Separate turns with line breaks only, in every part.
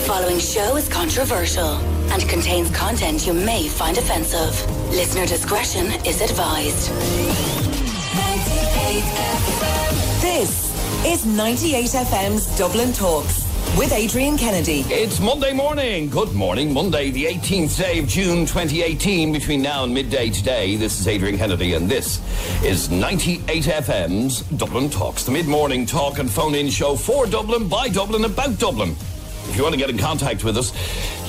following show is controversial and contains content you may find offensive. Listener discretion is advised. 98 FM. This is 98 FM's Dublin Talks with Adrian Kennedy.
It's Monday morning. Good morning. Monday, the 18th day of June 2018. Between now and midday today, this is Adrian Kennedy and this is 98 FM's Dublin Talks, the mid-morning talk and phone-in show for Dublin, by Dublin, about Dublin. If you want to get in contact with us,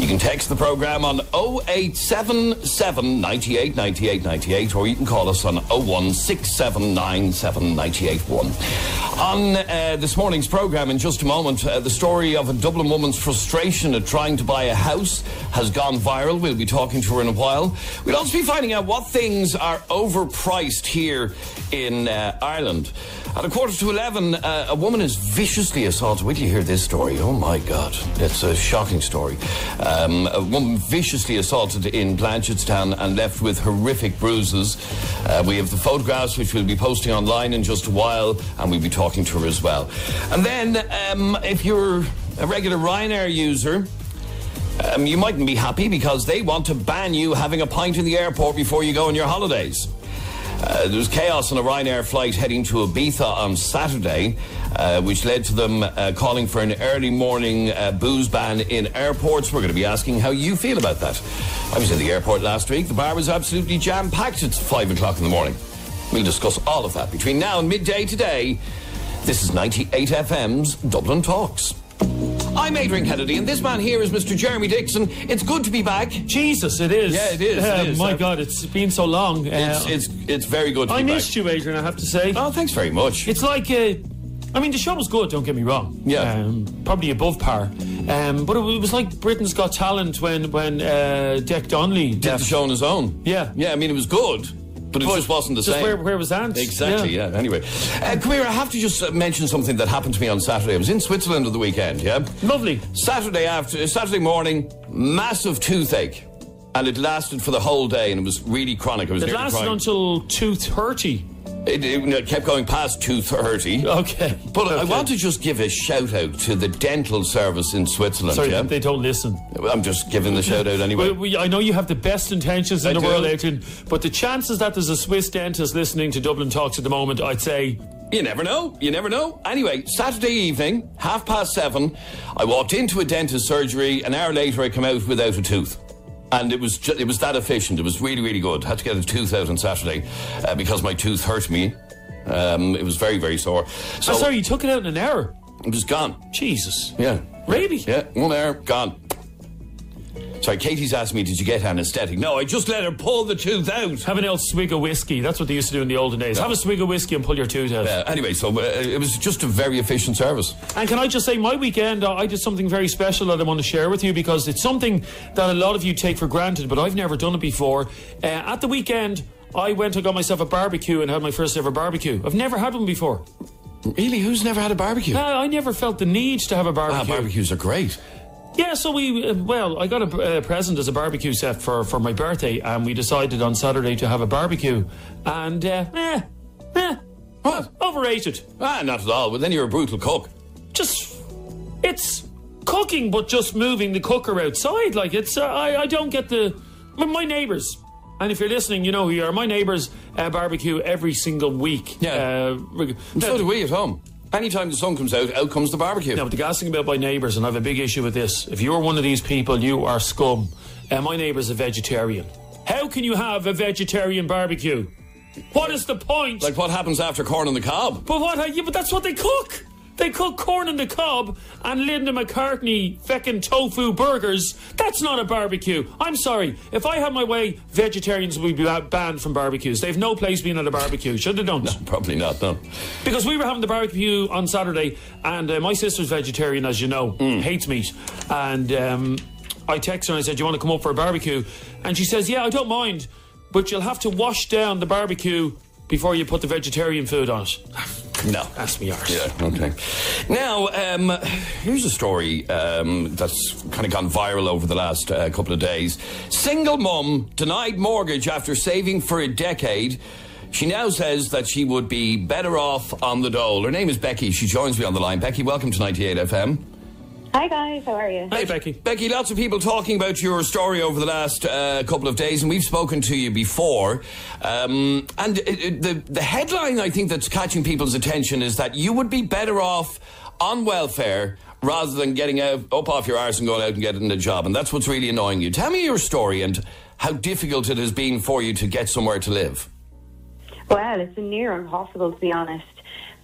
you can text the programme on 0877 98 98 98, or you can call us on 01679 981. On this morning's programme, in just a moment, the story of a Dublin woman's frustration at trying to buy a house has gone viral. We'll be talking to her in a while. We'll also be finding out what things are overpriced here in Ireland. At 11:15, a woman is viciously assaulted. Wait till you hear this story. Oh, my God. It's a shocking story. A woman viciously assaulted in Blanchardstown and left with horrific bruises. We have the photographs, which we'll be posting online in just a while, and we'll be talking to her as well. And then, if you're a regular Ryanair user, you mightn't be happy because they want to ban you having a pint in the airport before you go on your holidays. There was chaos on a Ryanair flight heading to Ibiza on Saturday, which led to them calling for an early morning booze ban in airports. We're going to be asking how you feel about that. I was in the airport last week. The bar was absolutely jam-packed at 5 o'clock in the morning. We'll discuss all of that between now and midday today. This is 98 FM's Dublin Talks. I'm Adrian Kennedy, and this man here is Mr. Jeremy Dixon. It's good to be back.
Jesus, it is.
Yeah, it is.
My God, it's been so long.
It's very good to be back.
I missed you, Adrian, I have to say.
Oh, thanks very much.
It's like, the show was good, don't get me wrong.
Yeah.
Probably above par. But it was like Britain's Got Talent when Dec Donnelly
did the show on his own.
Yeah.
Yeah, I mean, it was good. But it just wasn't the same.
Where was Ant?
Exactly, yeah. Anyway. Come here, I have to just mention something that happened to me on Saturday. I was in Switzerland at the weekend, yeah?
Lovely.
Saturday morning, massive toothache. And it lasted for the whole day, and it was really chronic.
It lasted until 2:30.
It kept going past 2:30.
Okay.
But I want to just give a shout out to the dental service in Switzerland.
Sorry,
yeah?
They don't listen.
I'm just giving the shout out anyway.
I know you have the best intentions in the world, Adrian, but the chances that there's a Swiss dentist listening to Dublin Talks at the moment, I'd say...
You never know. Anyway, Saturday evening, 7:30, I walked into a dentist surgery. An hour later, I came out without a tooth. And it was that efficient. It was really, really good. Had to get a tooth out on Saturday because my tooth hurt me. It was very, very sore. So
sorry, you took it out in an hour?
It was gone.
Jesus.
Yeah.
Really?
Yeah, 1 hour, gone. Sorry, Katie's asked me, did you get anaesthetic? No, I just let her pull the tooth out.
Have an old swig of whiskey. That's what they used to do in the olden days. Yeah. Have a swig of whiskey and pull your tooth out.
Anyway, so it was just a very efficient service.
And can I just say, my weekend, I did something very special that I want to share with you because it's something that a lot of you take for granted, but I've never done it before. At the weekend, I went and got myself a barbecue and had my first ever barbecue. I've never had one before.
Really? Who's never had a barbecue?
I never felt the need to have a barbecue.
Barbecues are great.
Yeah, so I got a present as a barbecue set for my birthday, and we decided on Saturday to have a barbecue. And,
What?
Overrated.
Not at all. Well, then you're a brutal cook.
It's cooking, but just moving the cooker outside. Like, I don't get my neighbours. And if you're listening, you know who you are. My neighbours barbecue every single week.
Yeah. So do we at home. Anytime the sun comes out comes the barbecue.
Now, but the gas thing about my neighbours, and I have a big issue with this. If you're one of these people, you are scum. My neighbour's a vegetarian. How can you have a vegetarian barbecue? What is the point?
Like what happens after corn on the cob?
But that's what they cook. They cook corn on the cob and Linda McCartney feckin' tofu burgers. That's not a barbecue. I'm sorry. If I had my way, vegetarians would be banned from barbecues. They have no place being at a barbecue. Should they don't?
No, probably not, no.
Because we were having the barbecue on Saturday, and my sister's vegetarian, as you know, hates meat. And I texted her and I said, do you want to come up for a barbecue? And she says, yeah, I don't mind, but you'll have to wash down the barbecue before you put the vegetarian food on it.
No.
Ask me arse.
Yeah, okay. Now, here's a story that's kind of gone viral over the last couple of days. Single mum denied mortgage after saving for a decade. She now says that she would be better off on the dole. Her name is Becky. She joins me on the line. Becky, welcome to 98 FM.
Hi guys, how are you?
Hey, Becky.
Becky, lots of people talking about your story over the last couple of days, and we've spoken to you before. And the headline, I think, that's catching people's attention is that you would be better off on welfare rather than getting up off your arse and going out and getting a job. And that's what's really annoying you. Tell me your story and how difficult it has been for you to get somewhere to live.
Well, it's near impossible, to be honest.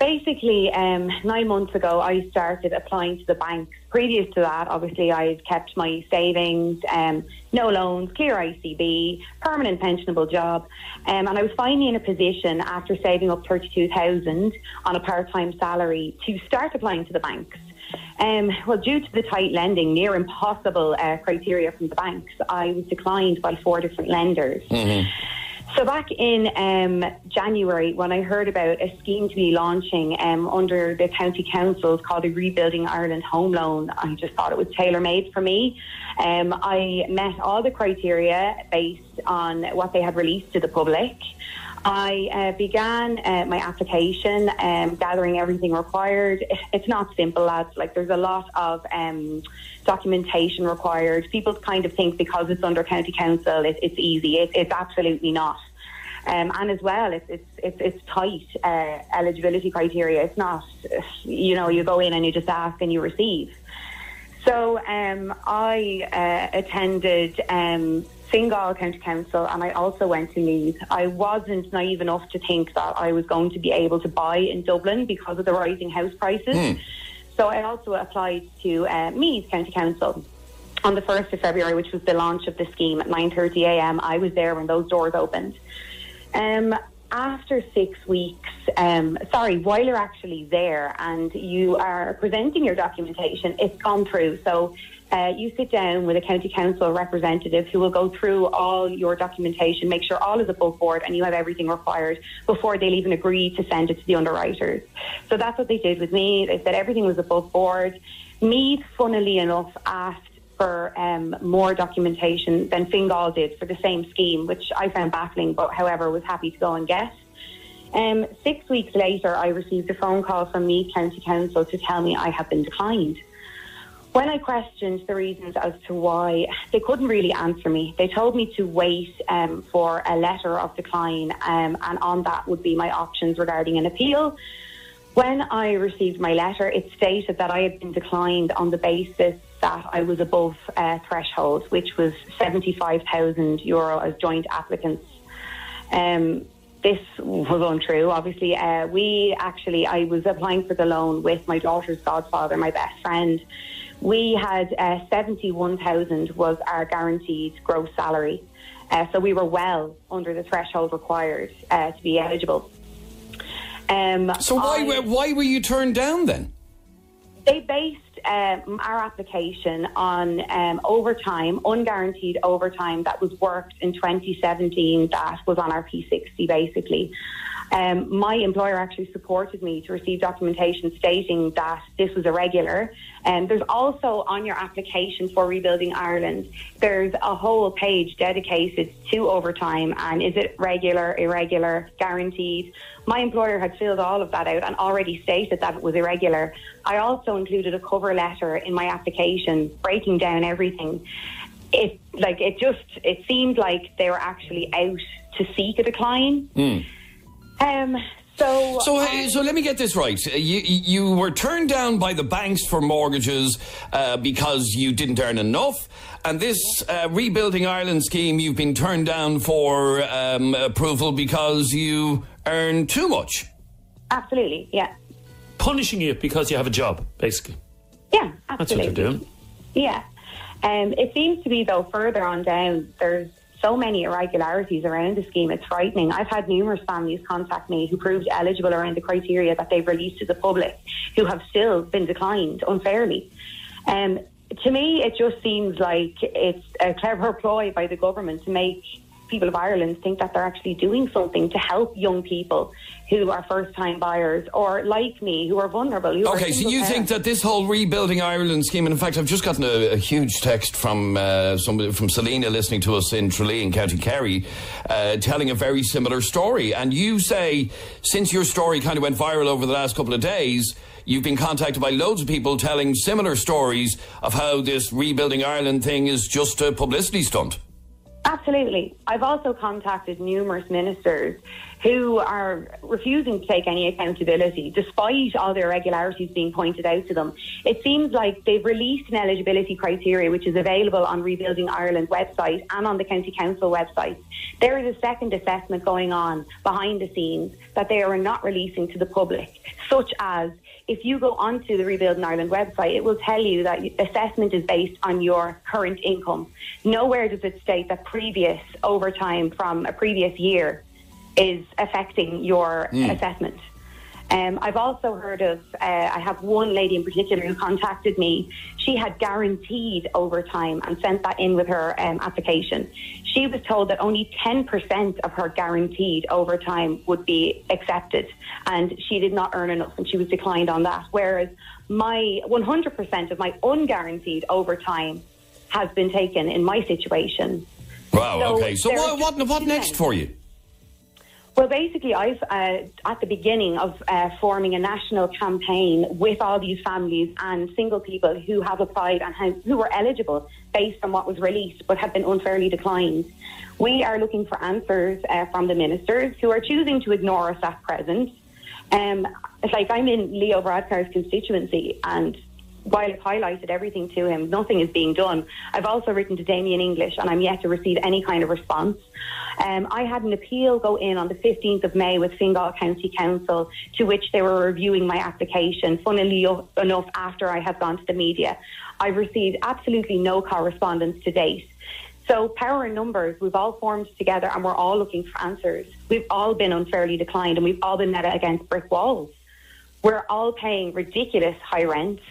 Basically, 9 months ago, I started applying to the banks. Previous to that, obviously, I had kept my savings, no loans, clear ICB, permanent pensionable job. And I was finally in a position, after saving up 32,000 on a part-time salary, to start applying to the banks. Well, due to the tight lending, near impossible criteria from the banks, I was declined by 4 different lenders. Mm-hmm. So back in January, when I heard about a scheme to be launching under the county councils called the Rebuilding Ireland Home Loan, I just thought it was tailor-made for me. I met all the criteria based on what they had released to the public. I began my application, gathering everything required. It's not simple, lads. Like, there's a lot of documentation required. People kind of think because it's under county council, it's easy. It's absolutely not. And as well, it's tight eligibility criteria. It's not, you go in and you just ask and you receive. So I attended Fingal County Council, and I also went to Meath. I wasn't naive enough to think that I was going to be able to buy in Dublin because of the rising house prices. So I also applied to Meath County Council on the 1st of February, which was the launch of the scheme at 9:30 a.m. I was there when those doors opened. After 6 weeks, while you're actually there and you are presenting your documentation, it's gone through. So you sit down with a county council representative who will go through all your documentation, make sure all is above board and you have everything required before they'll even agree to send it to the underwriters. So that's what they did with me. They said everything was above board. Meath, funnily enough, asked for more documentation than Fingal did for the same scheme, which I found baffling, but however was happy to go and get. 6 weeks later, I received a phone call from Meath County Council to tell me I had been declined. When I questioned the reasons as to why, they couldn't really answer me. They told me to wait for a letter of decline, and on that would be my options regarding an appeal. When I received my letter, it stated that I had been declined on the basis that I was above threshold, which was €75,000 as joint applicants. This was untrue, obviously. I was applying for the loan with my daughter's godfather, my best friend. We had 71,000 was our guaranteed gross salary. So we were well under the threshold required to be eligible.
So why were you turned down then?
They based our application on overtime, unguaranteed overtime that was worked in 2017 that was on our P60 basically. My employer actually supported me to receive documentation stating that this was irregular. There's also on your application for Rebuilding Ireland, there's a whole page dedicated to overtime and is it regular, irregular, guaranteed. My employer had filled all of that out and already stated that it was irregular. I also included a cover letter in my application breaking down everything. It seemed like they were actually out to seek a decline. So
let me get this right. You were turned down by the banks for mortgages because you didn't earn enough, and this Rebuilding Ireland scheme you've been turned down for approval because you earn too much.
Absolutely, yeah.
Punishing you because you have a job, basically.
Yeah, absolutely.
That's what they're doing.
Yeah. It seems to be, though, further on down, there's so many irregularities around the scheme, it's frightening. I've had numerous families contact me who proved eligible around the criteria that they've released to the public who have still been declined unfairly. To me, it just seems like it's a clever ploy by the government to make people of Ireland think that they're actually doing something to help young people who are first-time buyers, or like me, who are vulnerable.
Okay, so you think that this whole Rebuilding Ireland scheme, and in fact, I've just gotten a huge text from somebody, from Selena, listening to us in Tralee in County Kerry, telling a very similar story. And you say, since your story kind of went viral over the last couple of days, you've been contacted by loads of people telling similar stories of how this Rebuilding Ireland thing is just a publicity stunt.
Absolutely. I've also contacted numerous ministers who are refusing to take any accountability, despite all the irregularities being pointed out to them. It seems like they've released an eligibility criteria which is available on Rebuilding Ireland website and on the County Council website. There is a second assessment going on behind the scenes that they are not releasing to the public, such as if you go onto the Rebuilding Ireland website, it will tell you that assessment is based on your current income. Nowhere does it state that previous overtime from a previous year is affecting your assessment. I've also heard of, I have one lady in particular who contacted me. She had guaranteed overtime and sent that in with her application. She was told that only 10% of her guaranteed overtime would be accepted, and she did not earn enough, and she was declined on that. Whereas my 100% of my unguaranteed overtime has been taken in my situation.
Wow, okay. So what next for you?
Well, basically, I've at the beginning of forming a national campaign with all these families and single people who have applied and who were eligible based on what was released but have been unfairly declined. We are looking for answers from the ministers who are choosing to ignore us at present. It's like I'm in Leo Varadkar's constituency, and while I've highlighted everything to him, nothing is being done. I've also written to Damien English, and I'm yet to receive any kind of response. I had an appeal go in on the 15th of May with Fingal County Council, to which they were reviewing my application, funnily enough, after I had gone to the media. I've received absolutely no correspondence to date. So power in numbers, we've all formed together and we're all looking for answers. We've all been unfairly declined and we've all been met against brick walls. We're all paying ridiculous high rents.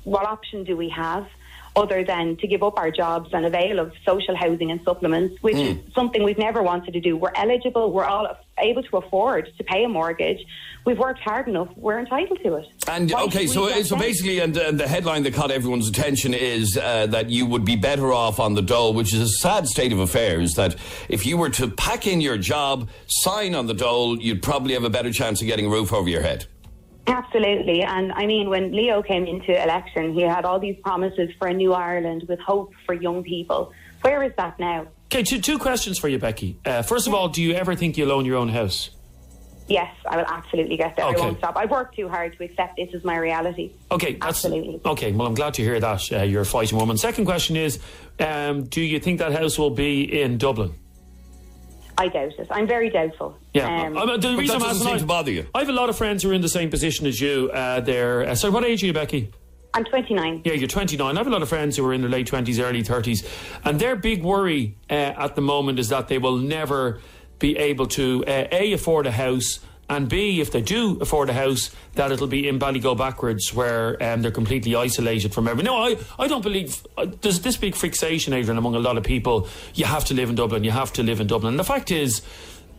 What option do we have other than to give up our jobs and avail of social housing and supplements, which is something we've never wanted to do? We're eligible. We're all able to afford to pay a mortgage. We've worked hard enough. We're entitled to it.
And okay, so basically, and the headline that caught everyone's attention is that you would be better off on the dole, which is a sad state of affairs, that if you were to pack in your job, sign on the dole, you'd probably have a better chance of getting a roof over your head.
Absolutely. And I mean, when Leo came into election, he had all these promises for a new Ireland with hope for young people. Where is that now?
Okay, two questions for you, Becky. First of all, do you ever think you'll own your own house?
Yes, I will absolutely get there.
Okay.
I won't stop. I've worked too hard to accept this as my reality.
Okay,
absolutely. Okay,
well, I'm glad to hear that. You're a fighting woman. Second question is, do you think that house will be in Dublin?
I doubt it. I'm very doubtful.
Yeah, the reason
that doesn't seem to bother you.
I have a lot of friends who are in the same position as you. So what age are you, Becky?
I'm 29.
Yeah, you're 29. I have a lot of friends who are in their late 20s, early 30s, and their big worry at the moment is that they will never be able to A, afford a house, and B, if they do afford a house, that it'll be in Ballygo backwards, where they're completely isolated from everyone. No, I don't believe there's this big fixation, Adrian, among a lot of people. You have to live in Dublin. You have to live in Dublin. And the fact is,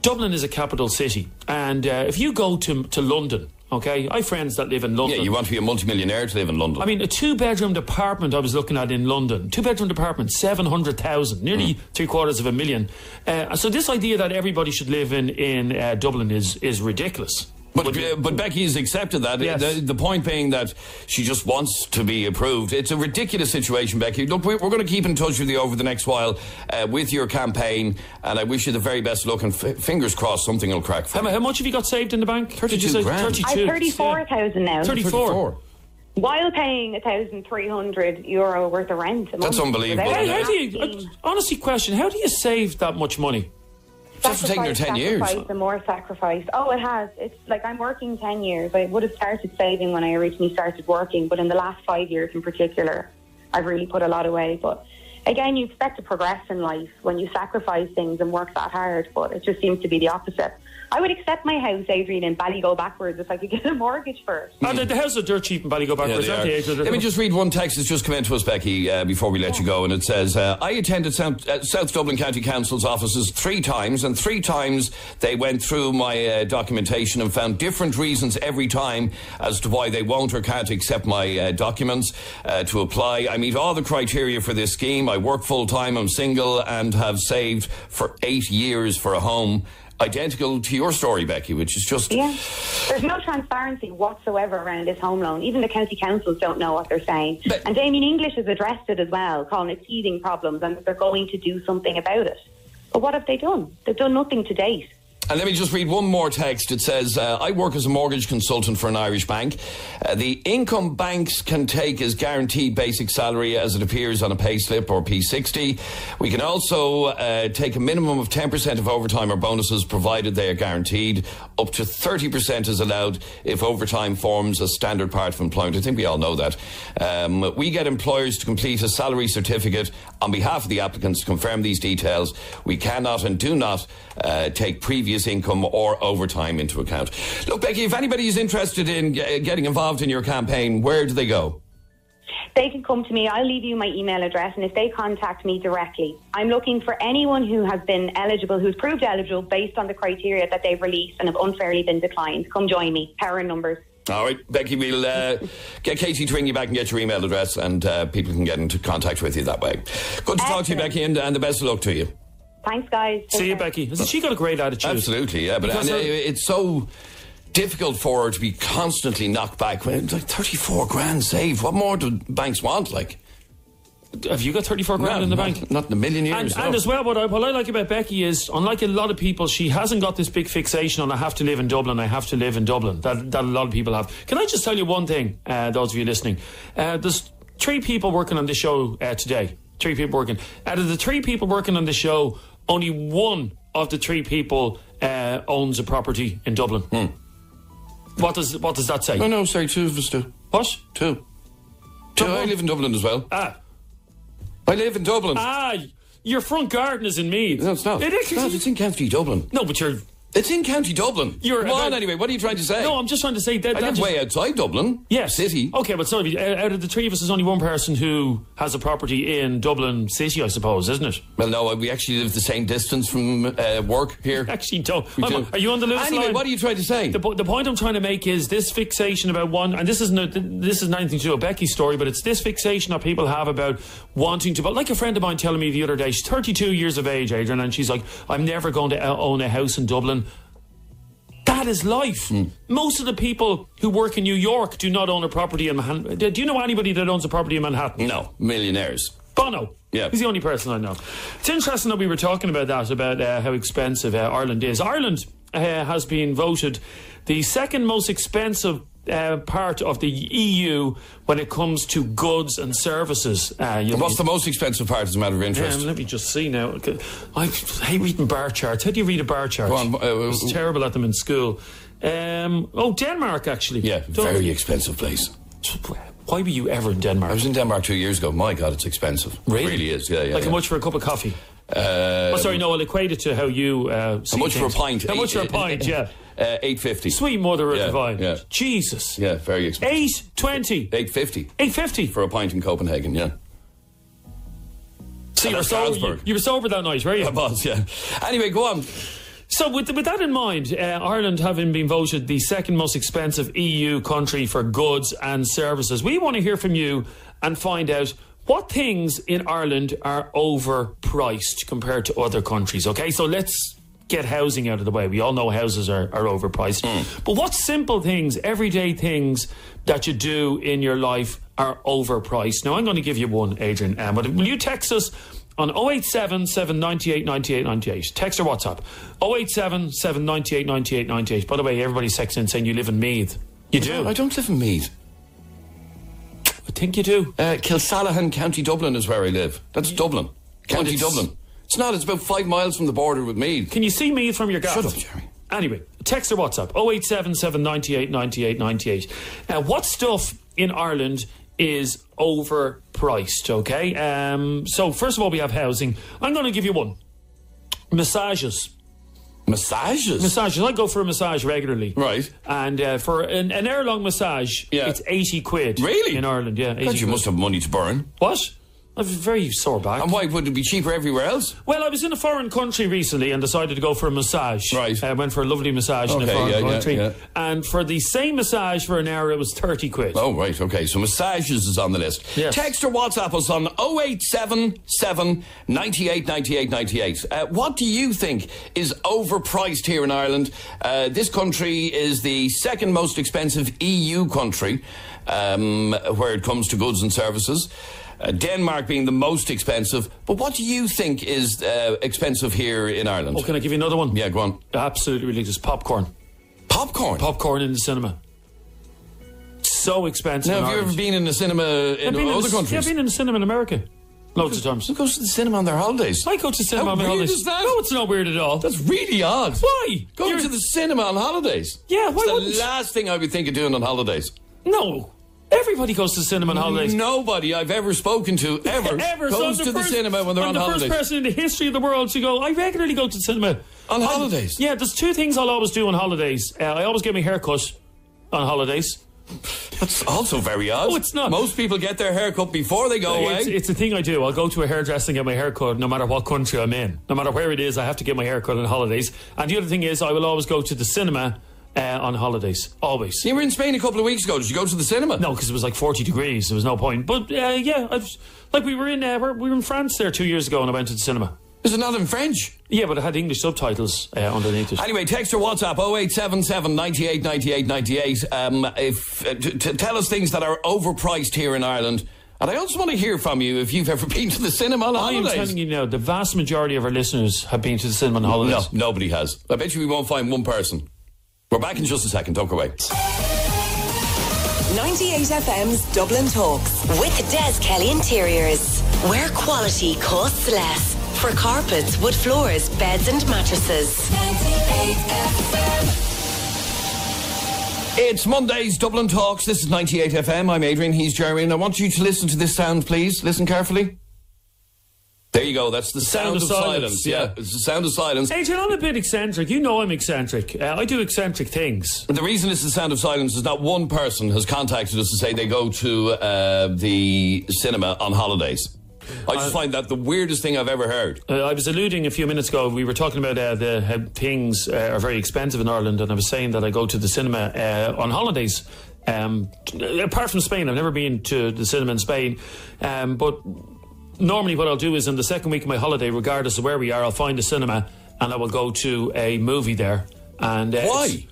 Dublin is a capital city, and if you go to London. Okay, I have friends that live in London.
Yeah, you want to be a multimillionaire to live in London.
I mean, a two-bedroom apartment I was looking at in London, two-bedroom apartment, 700,000, nearly $750,000. So this idea that everybody should live in Dublin is ridiculous.
But Becky has accepted that.
Yes.
The point being that she just wants to be approved. It's a ridiculous situation, Becky. Look, we're going to keep in touch with you over the next while with your campaign, and I wish you the very best luck, and fingers crossed something will crack for you.
How much have you got saved in the bank?
32 grand.
32.
I'm 34,000 now.
34.
While paying €1,300 worth of rent a month.
That's unbelievable.
How do you, honestly, question, how do you save that much money?
Just for taking her 10 years.
And more sacrifice. Oh, it has. It's like I'm working 10 years. I would have started saving when I originally started working, but in the last 5 years in particular, I've really put a lot away. But again, you expect to progress in life when you sacrifice things and work that hard, but it just seems to be the opposite. I would accept my house, Adrian, in Ballygo backwards if I could get a mortgage for it.
The houses are dirt cheap in Ballygo backwards, aren't they?
Let me just read one text that's just come in to us, Becky, before we let you go, and it says, I attended South Dublin County Council's offices 3 times, and 3 times they went through my documentation and found different reasons every time as to why they won't or can't accept my documents to apply. I meet all the criteria for this scheme. I work full-time, I'm single, and have saved for 8 years for a home. Identical to your story, Becky, which is just...
Yeah. There's no transparency whatsoever around this home loan. Even the county councils don't know what they're saying. And Damien English has addressed it as well, calling it teething problems, and they're going to do something about it. But what have they done? They've done nothing to date.
And let me just read one more text. It says, I work as a mortgage consultant for an Irish bank. The income banks can take as guaranteed basic salary as it appears on a payslip or P60. We can also take a minimum of 10% of overtime or bonuses provided they are guaranteed. Up to 30% is allowed if overtime forms a standard part of employment. I think we all know that. We get employers to complete a salary certificate on behalf of the applicants to confirm these details. We cannot and do not take previous income or overtime into account. Look, Becky, if anybody is interested in getting involved in your campaign, where do they go?
They can come to me. I'll leave you my email address, and if they contact me directly, I'm looking for anyone who has been eligible, who's proved eligible based on the criteria that they've released and have unfairly been declined. Come join me. Power and numbers. All
right, Becky, we'll get Katie to ring you back and get your email address, and people can get into contact with you that way. Good to talk to you, Becky, and the best of luck to you.
Thanks, guys.
See you, Becky. Hasn't she got a great attitude?
Absolutely, yeah. But it's so difficult for her to be constantly knocked back. When it's like 34 grand saved. What more do banks want? Like,
have you got 34 grand in the bank?
Not in a million years.
And as well, what I like about Becky is, unlike a lot of people, she hasn't got this big fixation on I have to live in Dublin, I have to live in Dublin, that a lot of people have. Can I just tell you one thing, those of you listening? There's 3 people working on this show today. 3 people working. Out of the 3 people working on the show, only 1 of the 3 people owns a property in Dublin. What does that say?
No, sorry, 2 of us do.
What?
2. I live in Dublin as well.
I
live in Dublin.
Your front garden is in Meath.
No, it's not. It's in County Dublin.
No, but you're...
It's in County Dublin. Come on, anyway. What are you trying to say?
No, I'm just trying to say that...
I live way outside Dublin.
Yes.
City.
Okay, but sorry, out of the 3 of us, there's only 1 person who has a property in Dublin City, I suppose, isn't it?
Well, no, we actually live the same distance from work here.
Actually, don't. Are you on the Lewis line?
Anyway, what are you trying to say?
The point I'm trying to make is this fixation about one, and this isn't anything to do with Becky's story, but it's this fixation that people have about wanting to... But like a friend of mine telling me the other day, she's 32 years of age, Adrian, and she's like, I'm never going to own a house in Dublin. That is life. Most of the people who work in New York do not own a property in Manhattan. Do you know anybody that owns a property in Manhattan?
No, millionaires.
Bono.
Yeah.
He's the only person I know. It's interesting that we were talking about that, about how expensive Ireland is. Ireland has been voted the second most expensive part of the EU when it comes to goods and services.
What's the most expensive part as a matter of interest?
Let me just see now. I hate reading bar charts. How do you read a bar chart?
Go on,
I was terrible at them in school. Denmark, actually.
Yeah, very expensive place.
Why were you ever in Denmark?
I was in Denmark 2 years ago. My God, it's expensive.
Really?
It really is, yeah.
Like how much for a cup of coffee? I'll equate it to how you
how much for a pint?
How much for a pint, yeah.
8.50.
Sweet mother of divine.
Yeah.
Jesus.
Yeah, very expensive.
8.20.
8.50.
8.50
for a pint in Copenhagen, yeah.
So you were sober that night, were you?
I was, yeah. Anyway, go on.
So with that in mind, Ireland having been voted the second most expensive EU country for goods and services, we want to hear from you and find out what things in Ireland are overpriced compared to other countries. Okay, so let's get housing out of the way. We all know houses are overpriced. But what simple things, everyday things that you do in your life are overpriced? Now, I'm going to give you one, Adrian. But will you text us on 087 798 98 98? Text or WhatsApp. 087 798 98 98. By the way, everybody's texting saying you live in Meath. You do?
No, I don't live in Meath.
I think you do.
Kilsallaghan, County Dublin is where I live. That's Dublin. County Dublin. It's not. It's about 5 miles from the border with Meath.
Can you see Meath from your gaff?
Shut up, Jerry.
Anyway, text or WhatsApp. 087 798 98 98. What stuff in Ireland is overpriced, okay? So first of all, we have housing. I'm going to give you one. Massages.
Massages?
I go for a massage regularly.
Right.
And for an hour-long massage, it's 80 quid.
Really?
In Ireland, yeah. 80
God, you must have money to burn.
What? I have a very sore back.
And why would it be cheaper everywhere else?
Well, I was in a foreign country recently and decided to go for a massage.
Right.
I went for a lovely massage in a foreign country.
Yeah.
And for the same massage for an hour, it was 30 quid.
Oh, right, okay. So massages is on the list.
Yes.
Text or WhatsApp us on 0877 98 98 98. What do you think is overpriced here in Ireland? This country is the second most expensive EU country where it comes to goods and services. Denmark being the most expensive. But what do you think is expensive here in Ireland?
Oh, can I give you another one?
Yeah, go on.
Absolutely ridiculous. Popcorn.
Popcorn?
Popcorn in the cinema. So expensive.
Now, have you ever been in a cinema in other countries?
Yeah, I've been in a cinema in America. Loads of times.
Who goes to the cinema on their holidays?
I go to the cinema on my holidays.
How weird is that?
No, it's not weird at all.
That's really odd.
Why?
Going to the cinema on holidays?
Yeah, why
wouldn't? It's the last thing I would think of doing on holidays.
No. Everybody goes to the cinema on holidays.
Nobody I've ever spoken to ever goes to the cinema when they're on holidays.
I'm the first person in the history of the world to go. I regularly go to the cinema.
On holidays?
Yeah, there's two things I'll always do on holidays. I always get my hair cut on holidays.
That's also very odd.
Oh, it's not.
Most people get their hair cut before they go away.
It's a thing I do. I'll go to a hairdresser and get my hair cut no matter what country I'm in. No matter where it is, I have to get my hair cut on holidays. And the other thing is I will always go to the cinema on holidays. Always.
You were in Spain a couple of weeks ago. Did you go to the cinema?
No, because it was like 40 degrees. There was no point. But yeah, we were in France there 2 years ago and I went to the cinema.
Is it not in French?
Yeah, but it had English subtitles underneath it.
Anyway, text or WhatsApp 0877 98 98 98. Tell us things that are overpriced here in Ireland. And I also want to hear from you if you've ever been to the cinema on holidays.
I am telling you now, the vast majority of our listeners have been to the cinema on holidays.
No, nobody has. I bet you we won't find one person. We're back in just a second. Don't go away.
98 FM's Dublin Talks with Des Kelly Interiors, where quality costs less. For carpets, wood floors, beds and mattresses. 98 FM.
It's Monday's Dublin Talks. This is 98 FM. I'm Adrian. He's Jeremy. And I want you to listen to this sound, please. Listen carefully. There you go. That's the sound of silence. Yeah, it's the sound of silence.
Adrian, I'm a bit eccentric. You know I'm eccentric. I do eccentric things.
The reason it's the sound of silence is not one person has contacted us to say they go to the cinema on holidays. I just find that the weirdest thing I've ever heard.
I was alluding a few minutes ago, we were talking about how things are very expensive in Ireland, and I was saying that I go to the cinema on holidays. Apart from Spain, I've never been to the cinema in Spain, but normally what I'll do is on the second week of my holiday, regardless of where we are, I'll find a cinema and I will go to a movie there. And
why?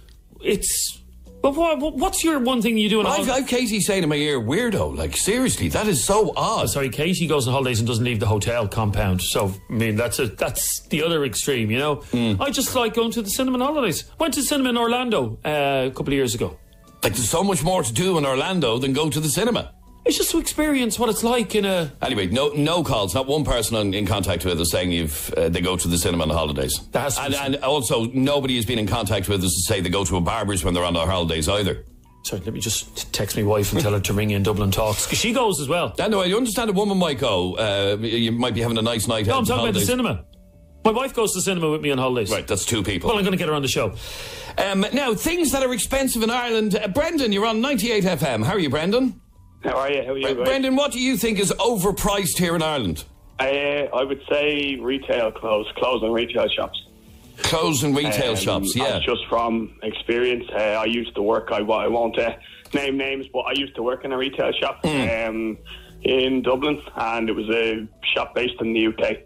But what's your one thing you do on holidays?
I've Katie saying in my ear, weirdo. Like, seriously, that is so odd.
Sorry, Katie goes on holidays and doesn't leave the hotel compound. So, I mean, that's the other extreme, you know? I just like going to the cinema on holidays. Went to the cinema in Orlando a couple of years ago.
Like, there's so much more to do in Orlando than go to the cinema.
It's just to experience what it's like in a...
Anyway, no calls, not one person in contact with us saying they go to the cinema on holidays. And also, nobody has been in contact with us to say they go to a barber's when they're on their holidays either.
Sorry, let me just text my wife and tell her to ring in Dublin Talks, because she goes as well.
No, I understand a woman might go. You might be having a nice night out.
No, I'm talking about the cinema. My wife goes to the cinema with me on holidays.
Right, that's two people.
Well, I'm going to get her on the show.
Now, things that are expensive in Ireland. Brendan, you're on 98 FM. How are you, Brendan?
How are you?
Brendan, what do you think is overpriced here in Ireland?
I would say retail clothes and retail shops.
Clothes and retail shops, yeah.
Just from experience, I used to work, I won't name names, but I used to work in a retail shop in Dublin, and it was a shop based in the UK.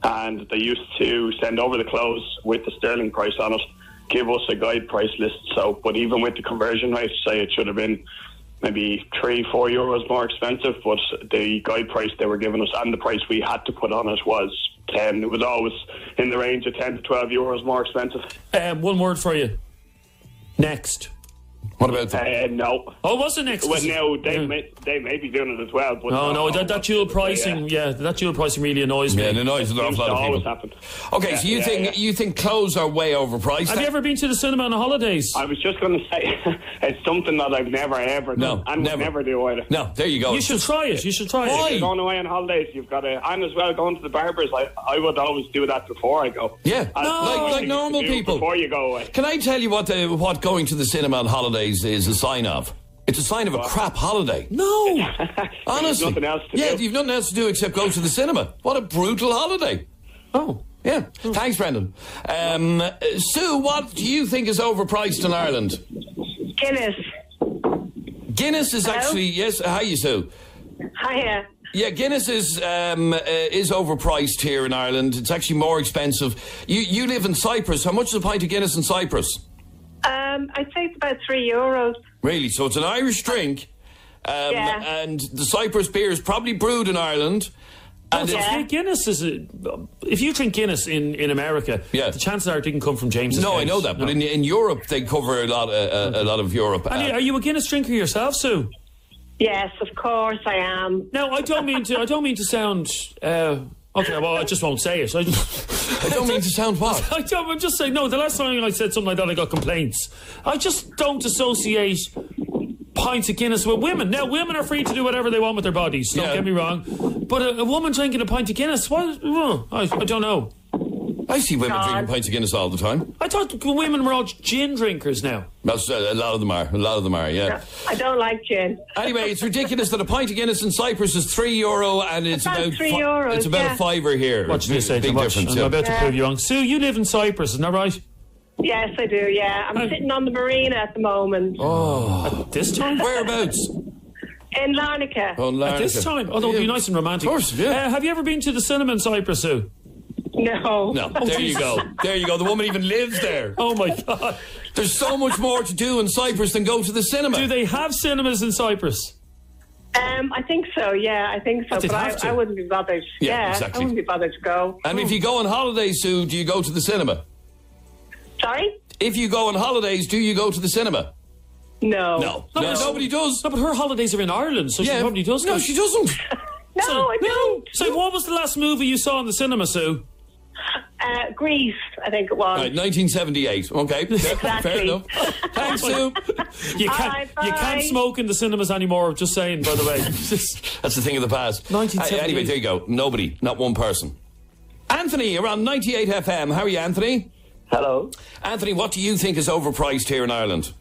And they used to send over the clothes with the sterling price on it, give us a guide price list. So, but even with the conversion rate, say it should have been maybe €3-4 euros more expensive, but the guide price they were giving us and the price we had to put on it was 10. It was always in the range of 10 to 12 euros more expensive.
One word for you. Next.
What about them?
No.
Oh, was it ecstasy?
Well, no, they may be doing it as well. But
No, that dual pricing, that dual pricing really annoys me.
Yeah, it annoys an awful lot of
always
people.
happened.
Okay, so you think clothes are way overpriced?
Have you ever been to the cinema on the holidays?
I was just going to say, it's something that I've never ever done. And
never.
would never do either.
No, there you go.
You should try it.
If you're going away on holidays, you've got to, and as well going to the barbers, I would always do that before I go.
Yeah, like normal people.
Before you go away.
Can I tell you what going to the cinema on holidays is a sign of? It's a sign of a crap holiday.
No.
Honestly.
Nothing else to do.
Yeah, you've nothing else to do except go to the cinema. What a brutal holiday.
Oh.
Yeah. Thanks, Brendan. Sue, what do you think is overpriced in Ireland?
Guinness.
Guinness is actually... Yes, hi, you, Sue.
Hiya.
Yeah, Guinness is overpriced here in Ireland. It's actually more expensive. You live in Cyprus. How much is a pint of Guinness in Cyprus?
I'd say it's about €3.
Really? So it's an Irish drink.
Yeah.
And the Cyprus beer is probably brewed in Ireland. And
Guinness is if you drink Guinness in America, the chances are it didn't come from James's.
No,
case.
I know that, but in Europe they cover a lot of Europe.
And are you a Guinness drinker yourself, Sue?
Yes, of course I am.
No, I don't mean to sound. Okay, well, I just won't say it.
I don't mean to sound what?
I'm just saying, no, the last time I said something like that, I got complaints. I just don't associate pints of Guinness with women. Now, women are free to do whatever they want with their bodies, don't get me wrong. But a woman drinking a pint of Guinness, what? I don't know.
I see women drinking pints of Guinness all the time.
I thought women were all gin drinkers now.
That's, a lot of them are, yeah.
No, I don't like gin.
Anyway, it's ridiculous that a pint of Guinness in Cyprus is €3 and it's about
€3.
It's about a fiver here.
What did you say?
Big difference.
I'm about to prove you wrong. Sue, you live in Cyprus, isn't that right?
Yes, I do, yeah. I'm sitting on the marina at the moment.
Oh.
At this time?
Whereabouts?
In Larnaca.
Oh, Larnaca.
At this time? Oh, that would be nice and romantic.
Of course, yeah.
Have you ever been to the cinema in Cyprus, Sue?
No.
No, there you go. There you go. The woman even lives there.
Oh, my God.
There's so much more to do in Cyprus than go to the cinema.
Do they have cinemas in Cyprus?
I think so, yeah, I think so. But I wouldn't be bothered.
Yeah, exactly.
I wouldn't be bothered to go.
And if you go on holidays, Sue, do you go to the cinema?
Sorry?
If you go on holidays, do you go to the cinema?
No.
Nobody does.
No, but her holidays are in Ireland, so she probably does.
No, she doesn't.
No, I don't.
So what was the last movie you saw in the cinema, Sue?
Greece, I think it was.
Right, 1978. Okay,
Exactly.
fair enough. Thanks, Sue.
You can't smoke in the cinemas anymore, just saying, by the way.
That's the thing of the past.
1978.
Anyway, there you go. Nobody, not one person. Anthony, around 98 FM. How are you, Anthony?
Hello.
Anthony, what do you think is overpriced here in Ireland?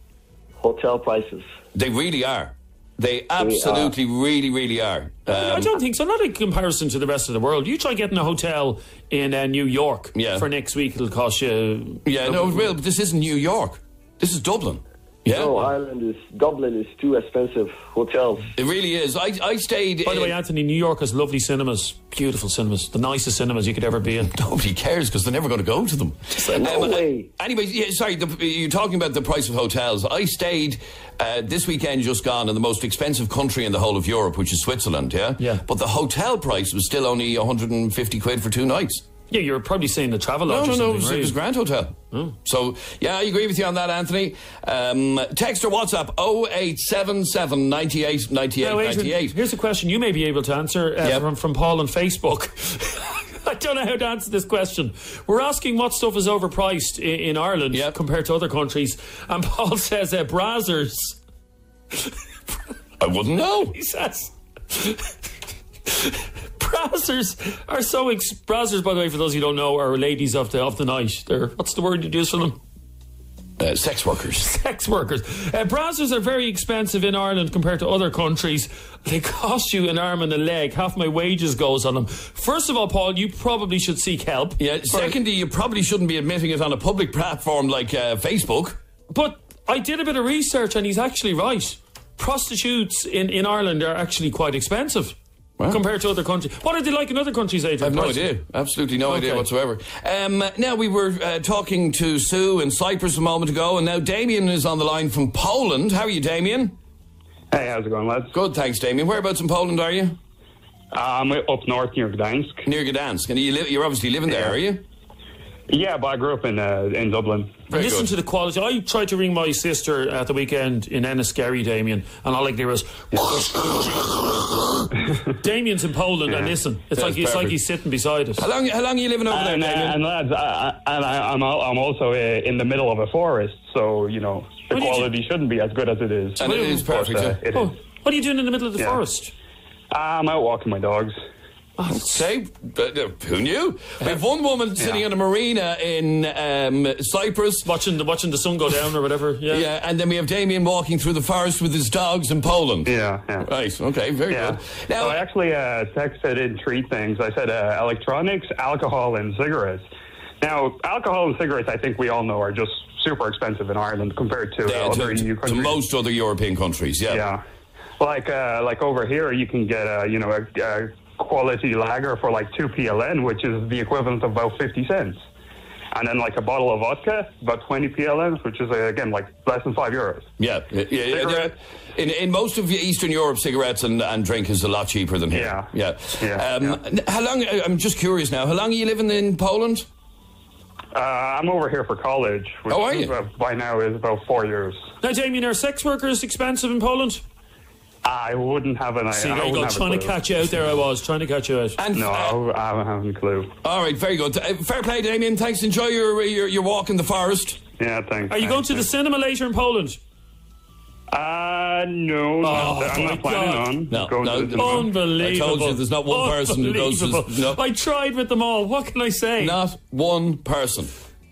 Hotel prices.
They really are. They absolutely, really, really are.
I don't think so. Not in comparison to the rest of the world. You try getting a hotel in New York for next week, it'll cost you...
Yeah, no, it will, but this isn't New York. This is Dublin. Yeah.
No, Dublin is too expensive hotels.
It really is. I stayed...
By the way, Anthony, New York has lovely cinemas. Beautiful cinemas. The nicest cinemas you could ever be in.
Nobody cares because they're never going to go to them.
No way.
Anyway, sorry, you're talking about the price of hotels. I stayed this weekend just gone in the most expensive country in the whole of Europe, which is Switzerland, yeah? But the hotel price was still only 150 quid for 2 nights.
Yeah, you're probably saying the Travelodge.
No, it was Grand Hotel. So, yeah, I agree with you on that, Anthony. Text or WhatsApp 0877 98 98
now, Adrian,
98.
Here's a question you may be able to answer from Paul on Facebook. I don't know how to answer this question. We're asking what stuff is overpriced in Ireland compared to other countries. And Paul says brazzers.
I wouldn't know.
He says... Brazzers are so... Brazzers, by the way, for those who don't know, are ladies of the night. They're... What's the word you use for them?
Sex workers.
Sex workers. Brazzers are very expensive in Ireland compared to other countries. They cost you an arm and a leg. Half my wages goes on them. First of all, Paul, you probably should seek help.
Yeah. Secondly, you probably shouldn't be admitting it on a public platform like Facebook.
But I did a bit of research and he's actually right. Prostitutes in Ireland are actually quite expensive. Well, compared to other countries. What are they like in other countries, Adrian?
I have no idea. Absolutely no idea whatsoever. Now, we were talking to Sue in Cyprus a moment ago, and now Damien is on the line from Poland. How are you, Damien?
Hey, how's it going, lads?
Good, thanks, Damien. Whereabouts in Poland are you?
I'm up north near Gdańsk.
Near Gdańsk. And you're obviously living there, are you?
Yeah, but I grew up in Dublin.
Very
Listen
good.
to the quality. I tried to ring my sister at the weekend in Enniskerry, Damien, and all I could hear was Damien's in Poland, and listen, it's like he's sitting beside us.
How long are you living over there,
And
Damien?
lads, I'm also in the middle of a forest, so the
What do you
quality shouldn't be as good as it is.
And it is perfect.
But,
yeah.
it
Oh,
is.
what are you doing in the middle of the
Yeah.
forest?
I'm out walking my dogs.
Okay, but, who knew? We have one woman sitting on a marina in Cyprus.
Watching the sun go down or whatever. Yeah.
Yeah, and then we have Damien walking through the forest with his dogs in Poland.
Yeah.
Right, okay, very
Yeah.
good. Now,
So I actually texted in 3 things. I said electronics, alcohol, and cigarettes. Now, alcohol and cigarettes, I think we all know, are just super expensive in Ireland compared to other EU
to
countries.
most other European countries, yeah.
Yeah. Like over here, you can get a quality lager for like 2 PLN, which is the equivalent of about 50 cents. And then like a bottle of vodka, about 20 PLN, which is again like less than €5.
Yeah.
Cigarettes.
In most of Eastern Europe, cigarettes and drink is a lot cheaper than here.
Yeah.
How long? I'm just curious now. How long are you living in Poland?
I'm over here for college, which
Are you?
by now is about 4 years.
Now, Damien, are sex workers expensive in Poland?
I wouldn't have an idea.
See, there you go, trying to catch you out there. I was trying to catch you out.
And
No, I haven't a clue.
all right, very good. Fair play, Damien. Thanks. Enjoy your walk in the forest.
Yeah, thanks.
Are you going to the cinema later in Poland?
No, I'm
my
not planning
God.
on
No,
going
no,
to the cinema.
Unbelievable.
I told you there's not one person who goes to.
Unbelievable.
No,
I tried with them all. What can I say?
not one person.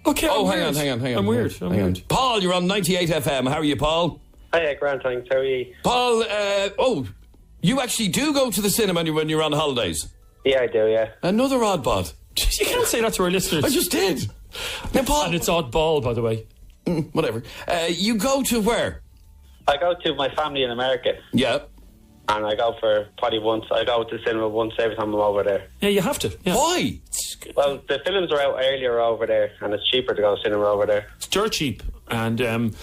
Okay,
Oh,
I'm
hang
weird.
on.
I'm weird. I'm weird.
Paul, you're on 98 FM. How are you, Paul?
Hiya, Grant, thanks. How are you?
Paul, you actually do go to the cinema when you're on holidays.
Yeah, I do, yeah.
Another oddbod.
You can't say that to our listeners.
I just did. Now, Paul,
And it's oddball, by the way.
whatever. You go to where?
I go to my family in America,
Yeah.
and I go for probably once. I go to the cinema once every time I'm over there.
Yeah, you have to. Yeah.
Why?
Well, the films are out earlier over there, and it's cheaper to go to cinema over there.
It's dirt cheap. And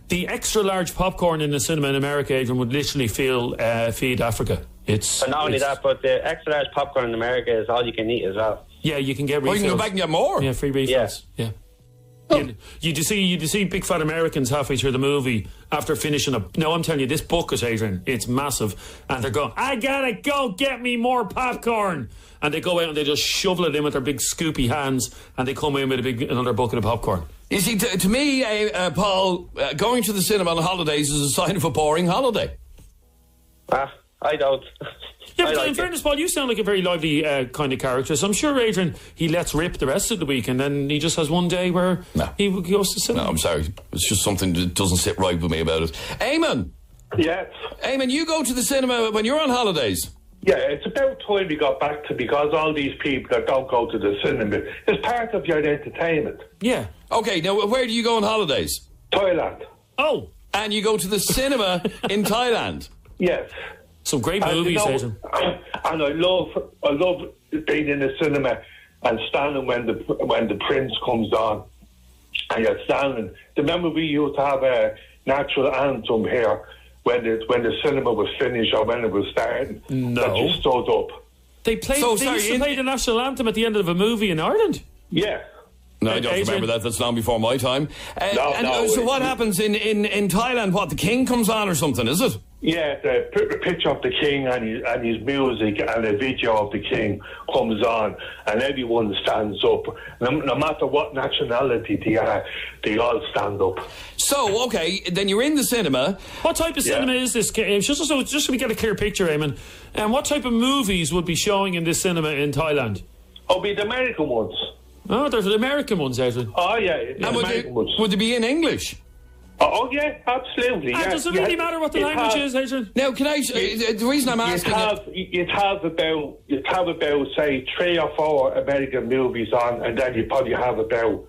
the extra large popcorn in the cinema in America, Adrian, would literally feed Africa.
But not only that, but the extra large popcorn in America is all you can eat as well.
Yeah, you can get
Oh,
refills.
you can go back and get more.
Yeah, free refills. Yeah. You see big fat Americans halfway through the movie after finishing No, I'm telling you, this bucket, Adrian, it's massive. And they're going, I gotta go get me more popcorn. And they go out and they just shovel it in with their big scoopy hands, and they come in with another bucket of popcorn.
You see, to me, Paul, going to the cinema on holidays is a sign of a boring holiday.
I don't.
Yeah,
I
but
like
in
it.
fairness, Paul, you sound like a very lively kind of character. So I'm sure Adrian, he lets rip the rest of the week, and then he just has one day where he goes to cinema.
No, I'm sorry. It's just something that doesn't sit right with me about it. Eamon!
Yes.
Eamon, you go to the cinema when you're on holidays.
Yeah, it's about time we got back to, because all these people that don't go to the cinema, it's part of your entertainment.
Yeah.
Okay, now where do you go on holidays?
Thailand.
Oh.
And you go to the cinema in Thailand.
Yes.
Some great
And,
movies, Adrian.
And I love being in the cinema and standing when the Prince comes on. And you're standing. Remember we used to have a natural anthem here when the cinema was finished or when it was starting.
No.
That you stood up.
They used to play the national anthem at the end of a movie in Ireland.
Yeah.
No, I don't
Adrian.
remember that. That's long before my time.
No,
so what happens in Thailand? What, the king comes on or something, is it?
Yeah, the picture of the king and his music and a video of the king comes on, and everyone stands up. No matter what nationality they are, they all stand up.
So, okay, then you're in the cinema.
What type of cinema is this? Just so we get a clear picture, Eamon. And what type of movies would be showing in this cinema in Thailand?
Oh, be the American ones.
Oh, there's the American ones, Adrian.
Oh, yeah, the
And
American ones.
would they be in English?
Oh, yeah, absolutely.
And
Yeah.
does it really matter what the language is, Adrian?
Now, can I? The reason I'm asking
You'd have about say 3 or 4 American movies on, and then you probably have about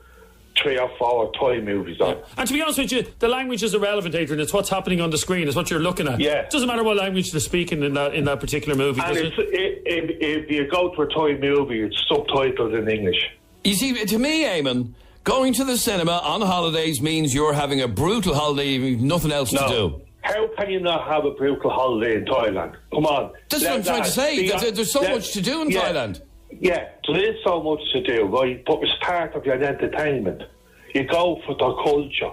3 or 4 Thai movies on.
And to be honest with you, the language is irrelevant, Adrian. It's what's happening on the screen. It's what you're looking at.
Yeah.
It doesn't matter what language they're speaking in that particular movie,
And
does it?
if you go to a Thai movie, it's subtitled in English.
You see, to me, Eamon, going to the cinema on holidays means you're having a brutal holiday. You've nothing else to do.
How can you not have a brutal holiday in Thailand? Come on.
That's what I'm trying to say. There's so much to do in Thailand.
Yeah, there is so much to do, right? But it's part of your entertainment. You go for the culture.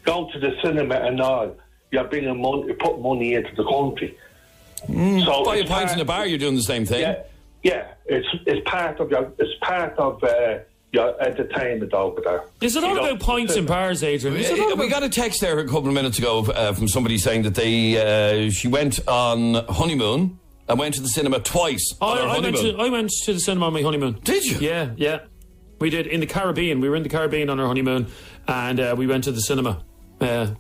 Go to the cinema and all. You're bringing money, you put money into the country. So
buy a pint in a bar, you're doing the same thing.
Yeah. It's part of your entertainment over there.
Is it all about pints and bars, Adrian?
We got a text there a couple of minutes ago from somebody saying that she went on honeymoon and went to the cinema twice on her honeymoon.
I went to the cinema on my honeymoon.
Did you?
Yeah. We did, in the Caribbean. We were in the Caribbean on our honeymoon, and we went to the cinema. I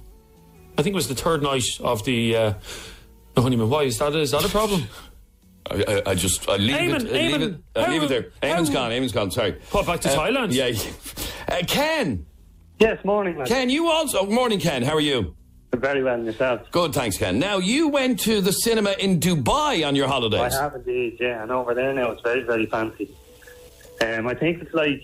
think it was the third night of the honeymoon. Why, is that a problem?
I leave it there. Eamon's gone, sorry.
What, back to Thailand?
Yeah. Ken.
Yes, morning, man.
Ken, you also... Morning, Ken. How are you?
Very well, and yourself?
Good, thanks, Ken. Now, you went to the cinema in Dubai on your holidays.
I have indeed, yeah. And over there now, it's very, very fancy. I think it's like...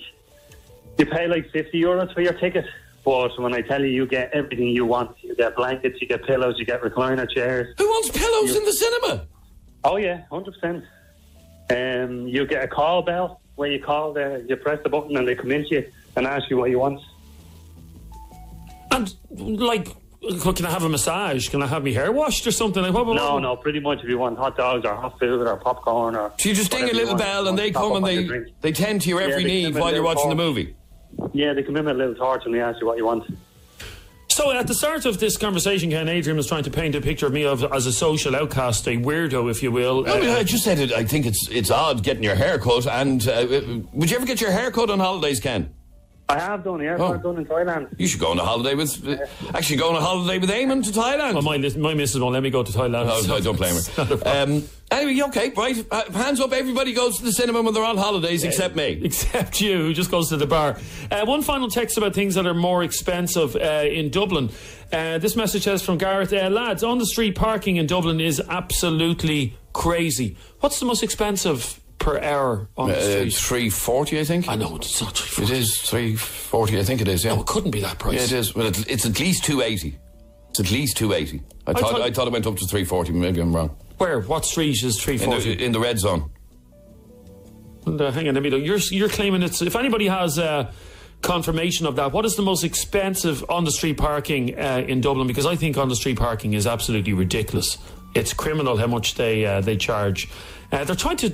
You pay like €50 for your ticket, but when I tell you, you get everything you want. You get blankets, you get pillows, you get recliner chairs.
Who wants pillows in the cinema?
Oh, yeah, 100%. You get a call bell where you call you press the button and they come into you and ask you what you want.
And, like, can I have a massage? Can I have my hair washed or something?
No, pretty much if you want hot dogs or hot food or popcorn or...
So you just ding a little bell and they come and they tend to your every need while you're watching the movie?
Yeah, they come in with a little torch and they ask you what you want.
So at the start of this conversation, Ken, Adrian was trying to paint a picture of me as a social outcast, a weirdo, if you will.
I just said it. I think it's odd getting your hair cut. And would you ever get your hair cut on holidays, Ken?
I have done, yeah. I've done in Thailand.
You should go on a holiday with... Actually, go on a holiday with Eamon to Thailand.
Well, my missus won't let me go to Thailand.
No, don't blame her. Anyway, okay, right. Hands up, everybody goes to the cinema when they're on holidays, except me.
Except you, who just goes to the bar. One final text about things that are more expensive in Dublin. This message says from Gareth, lads, on the street parking in Dublin is absolutely crazy. What's the most expensive per hour on the street?
$3.40, I think.
I know, it's not $3.40.
It is $3.40, I think it is, yeah.
No, it couldn't be that price.
Yeah, it is. Well, it's at least $2.80. It's at least $2.80. I thought it went up to $3.40. Maybe I'm wrong.
Where? What street is $3.40?
In the red zone.
Hang on, let me look. You're claiming it's... If anybody has confirmation of that, what is the most expensive on-the-street parking in Dublin? Because I think on-the-street parking is absolutely ridiculous. It's criminal how much they charge. They're trying to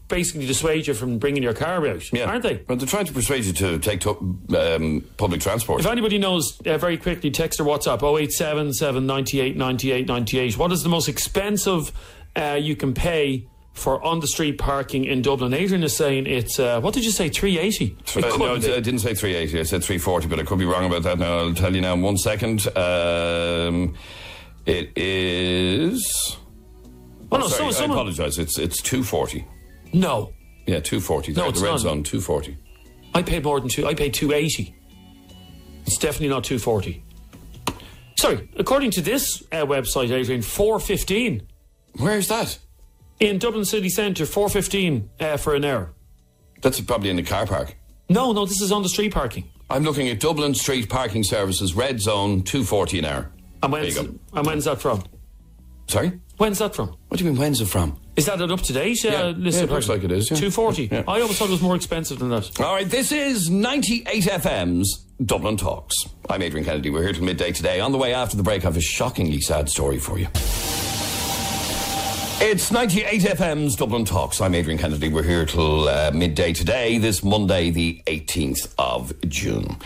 basically dissuade you from bringing your car out, aren't they?
Well, they're trying to persuade you to take public transport.
If anybody knows, very quickly, text or WhatsApp 087 798 98 98. What is the most expensive you can pay for on-the-street parking in Dublin? Adrian is saying it's, what did you say, $3.80?
No, I didn't say $3.80. I said $3.40, but I could be wrong about that now. I'll tell you now in 1 second. It is... I apologise. It's $2.40.
No.
Yeah, $2.40.
No, it's
the red
not.
zone, $2.40.
I paid more than I paid $2.80. It's definitely not $2.40. Sorry, according to this website, Adrian, $4.15.
Where's that?
In Dublin City Centre, $4.15 for an hour.
That's probably in the car park.
No, this is on the street parking.
I'm looking at Dublin Street Parking Services, red zone, $2.40 an hour.
And when's that from?
Sorry?
When's that from?
What do you mean, when's it from?
Is that an up-to-date list?
It looks like it is, yeah.
$2.40.
Yeah.
I always thought it was more expensive than that.
All right, this is 98 FM's Dublin Talks. I'm Adrian Kennedy. We're here till midday today. On the way after the break, I have a shockingly sad story for you. It's 98 FM's Dublin Talks. I'm Adrian Kennedy. We're here till midday today, this Monday, the 18th of June.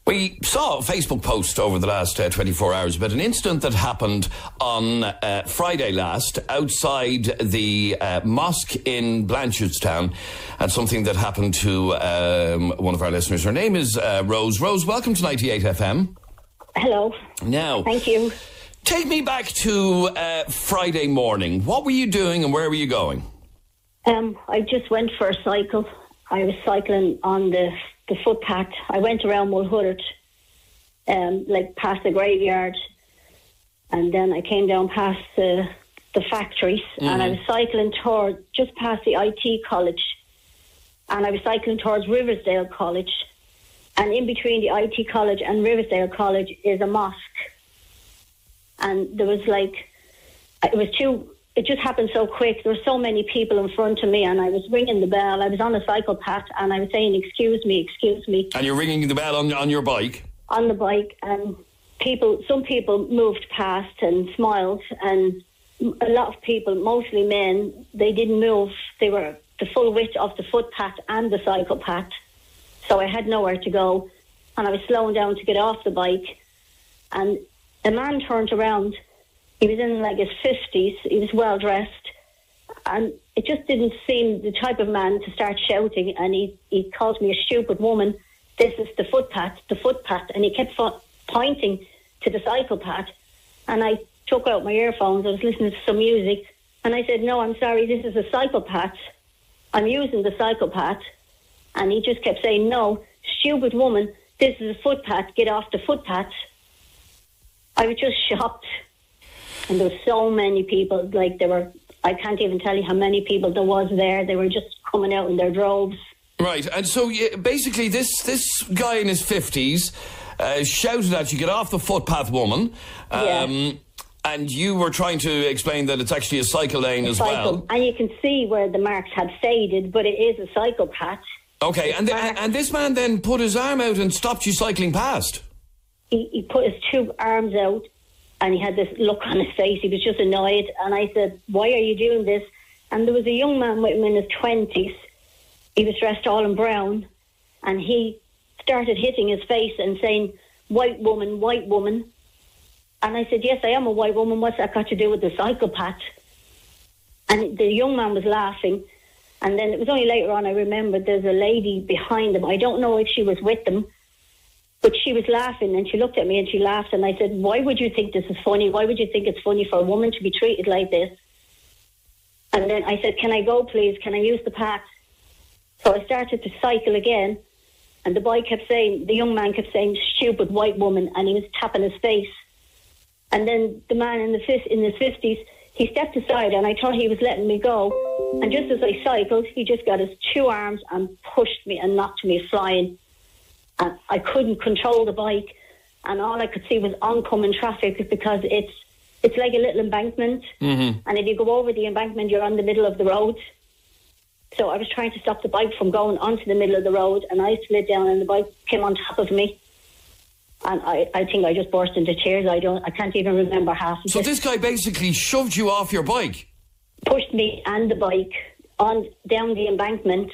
We saw a Facebook post over the last 24 hours about an incident that happened on Friday last outside the mosque in Blanchardstown, and something that happened to one of our listeners. Her name is Rose. Rose, welcome to 98 FM.
Hello.
Now,
thank you.
Take me back to Friday morning. What were you doing and where were you going?
I just went for a cycle. I was cycling on the footpath. I went around Mulhuddart, past the graveyard, and then I came down past the factories, and I was cycling just past the IT college, and I was cycling towards Riversdale College, and in between the IT college and Riversdale College is a mosque, and there was it was two it just happened so quick. There were so many people in front of me, and I was ringing the bell. I was on a cycle path, and I was saying, excuse me.
And you're ringing the bell on your bike?
On the bike, and some people moved past and smiled, and a lot of people, mostly men, they didn't move. They were the full width of the footpath and the cycle path. So I had nowhere to go, and I was slowing down to get off the bike, and the man turned around. He was in like his 50s. He was well dressed, and it just didn't seem the type of man to start shouting. And he called me a stupid woman. This is the footpath, and he kept pointing to the cycle path. And I took out my earphones. I was listening to some music, and I said, "No, I'm sorry. This is a cycle path. I'm using the cycle path." And he just kept saying, "No, stupid woman. This is a footpath. Get off the footpath." I was just shocked. And there were so many people, I can't even tell you how many people there was there. They were just coming out in their droves.
Right, and so basically this guy in his 50s shouted at you, "Get off the footpath, woman." And you were trying to explain that it's actually a cycle lane as well.
And you can see where the marks had faded, but it is a cycle path.
Okay, and this man then put his arm out and stopped you cycling past?
He put his two arms out, and he had this look on his face. He was just annoyed. And I said, "Why are you doing this?" And there was a young man with him in his 20s. He was dressed all in brown. And he started hitting his face and saying, white woman. And I said, "Yes, I am a white woman. What's that got to do with the cycle path?" And the young man was laughing. And then it was only later on I remembered there's a lady behind him. I don't know if she was with them, but she was laughing, and she looked at me and she laughed, and I said, "Why would you think this is funny? Why would you think it's funny for a woman to be treated like this?" And then I said, "Can I go, please? Can I use the path?" So I started to cycle again, and the young man kept saying, "Stupid white woman," and he was tapping his face. And then the man in his 50s, he stepped aside, and I thought he was letting me go. And just as I cycled, he just got his two arms and pushed me and knocked me flying. And I couldn't control the bike, and all I could see was oncoming traffic, because it's like a little embankment. Mm-hmm. And if you go over the embankment, you're on the middle of the road. So I was trying to stop the bike from going onto the middle of the road, and I slid down, and the bike came on top of me. And I think I just burst into tears. I can't even remember half of it.
So this guy basically shoved you off your bike?
Pushed me and the bike down the embankment,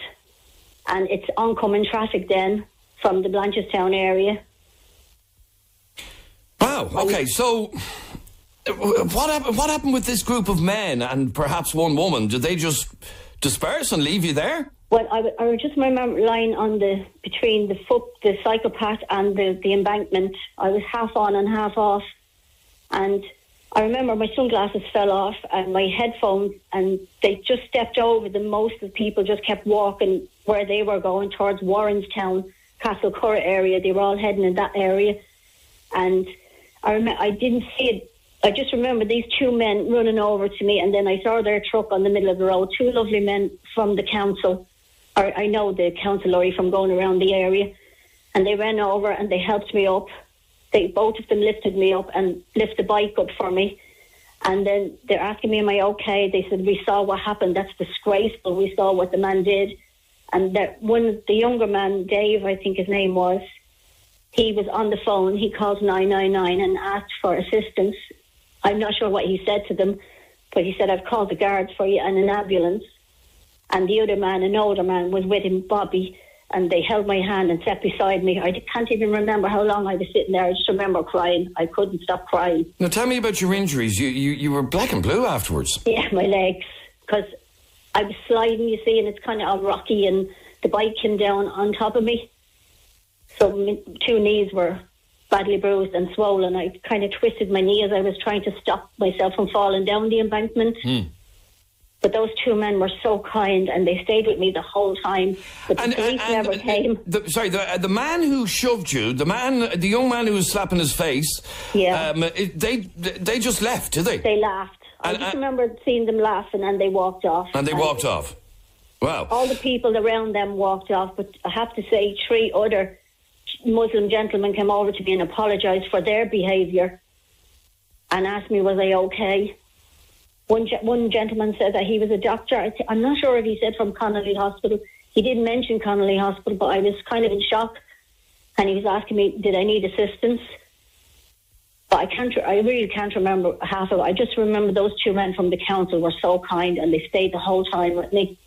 and it's oncoming traffic then from the Blanchardstown area.
Wow, okay, so what happened with this group of men and perhaps one woman? Did they just disperse and leave you there?
Well, I just remember lying between the cycle path and the embankment. I was half on and half off, and I remember my sunglasses fell off and my headphones, and they just stepped over them. Most of the people just kept walking where they were going, towards Warrenstown, Castlecurra area. They were all heading in that area, and I didn't see it. I just remember these two men running over to me, and then I saw their truck on the middle of the road. Two lovely men from the council. I know the council lorry from going around the area, and they ran over and they helped me up. Both of them lifted me up and lifted the bike up for me. And then they're asking me, "Am I okay?" They said, "We saw what happened. That's disgraceful. We saw what the man did." And the younger man, Dave, I think his name was, he was on the phone. He called 999 and asked for assistance. I'm not sure what he said to them, but he said, "I've called the guards for you and an ambulance." And the other man, an older man, was with him, Bobby, and they held my hand and sat beside me. I can't even remember how long I was sitting there. I just remember crying. I couldn't stop crying.
Now, tell me about your injuries. You were black and blue afterwards.
Yeah, my legs, because I was sliding, you see, and it's kind of all rocky, and the bike came down on top of me. So my two knees were badly bruised and swollen. I kind of twisted my knee as I was trying to stop myself from falling down the embankment. But those two men were so kind, and they stayed with me the whole time. But the police never came.
The man who shoved you, the young man who was slapping his face, they just left, did they?
They laughed. I just remember seeing them laughing, and they walked off.
And they walked off. Wow.
All the people around them walked off, but I have to say 3 other Muslim gentlemen came over to me and apologised for their behaviour and asked me, was I okay? One gentleman said that he was a doctor. I'm not sure if he said from Connolly Hospital. He didn't mention Connolly Hospital, but I was kind of in shock. And he was asking me, did I need assistance? But I really can't remember half of it. I just remember those two men from the council were so kind, and they stayed the whole time with me.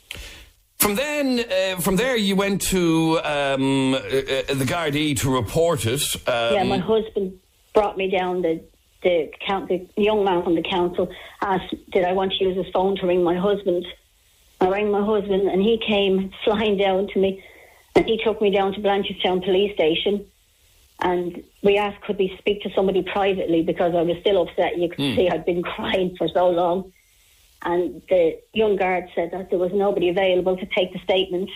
From there, you went to the Gardaí to report it.
Yeah, my husband brought me down. The young man from the council asked, did I want to use his phone to ring my husband? I rang my husband, and he came flying down to me, and he took me down to Blanchardstown Police Station. And we asked, could we speak to somebody privately, because I was still upset. You could see I'd been crying for so long. And the young guard said that there was nobody available to take the statement,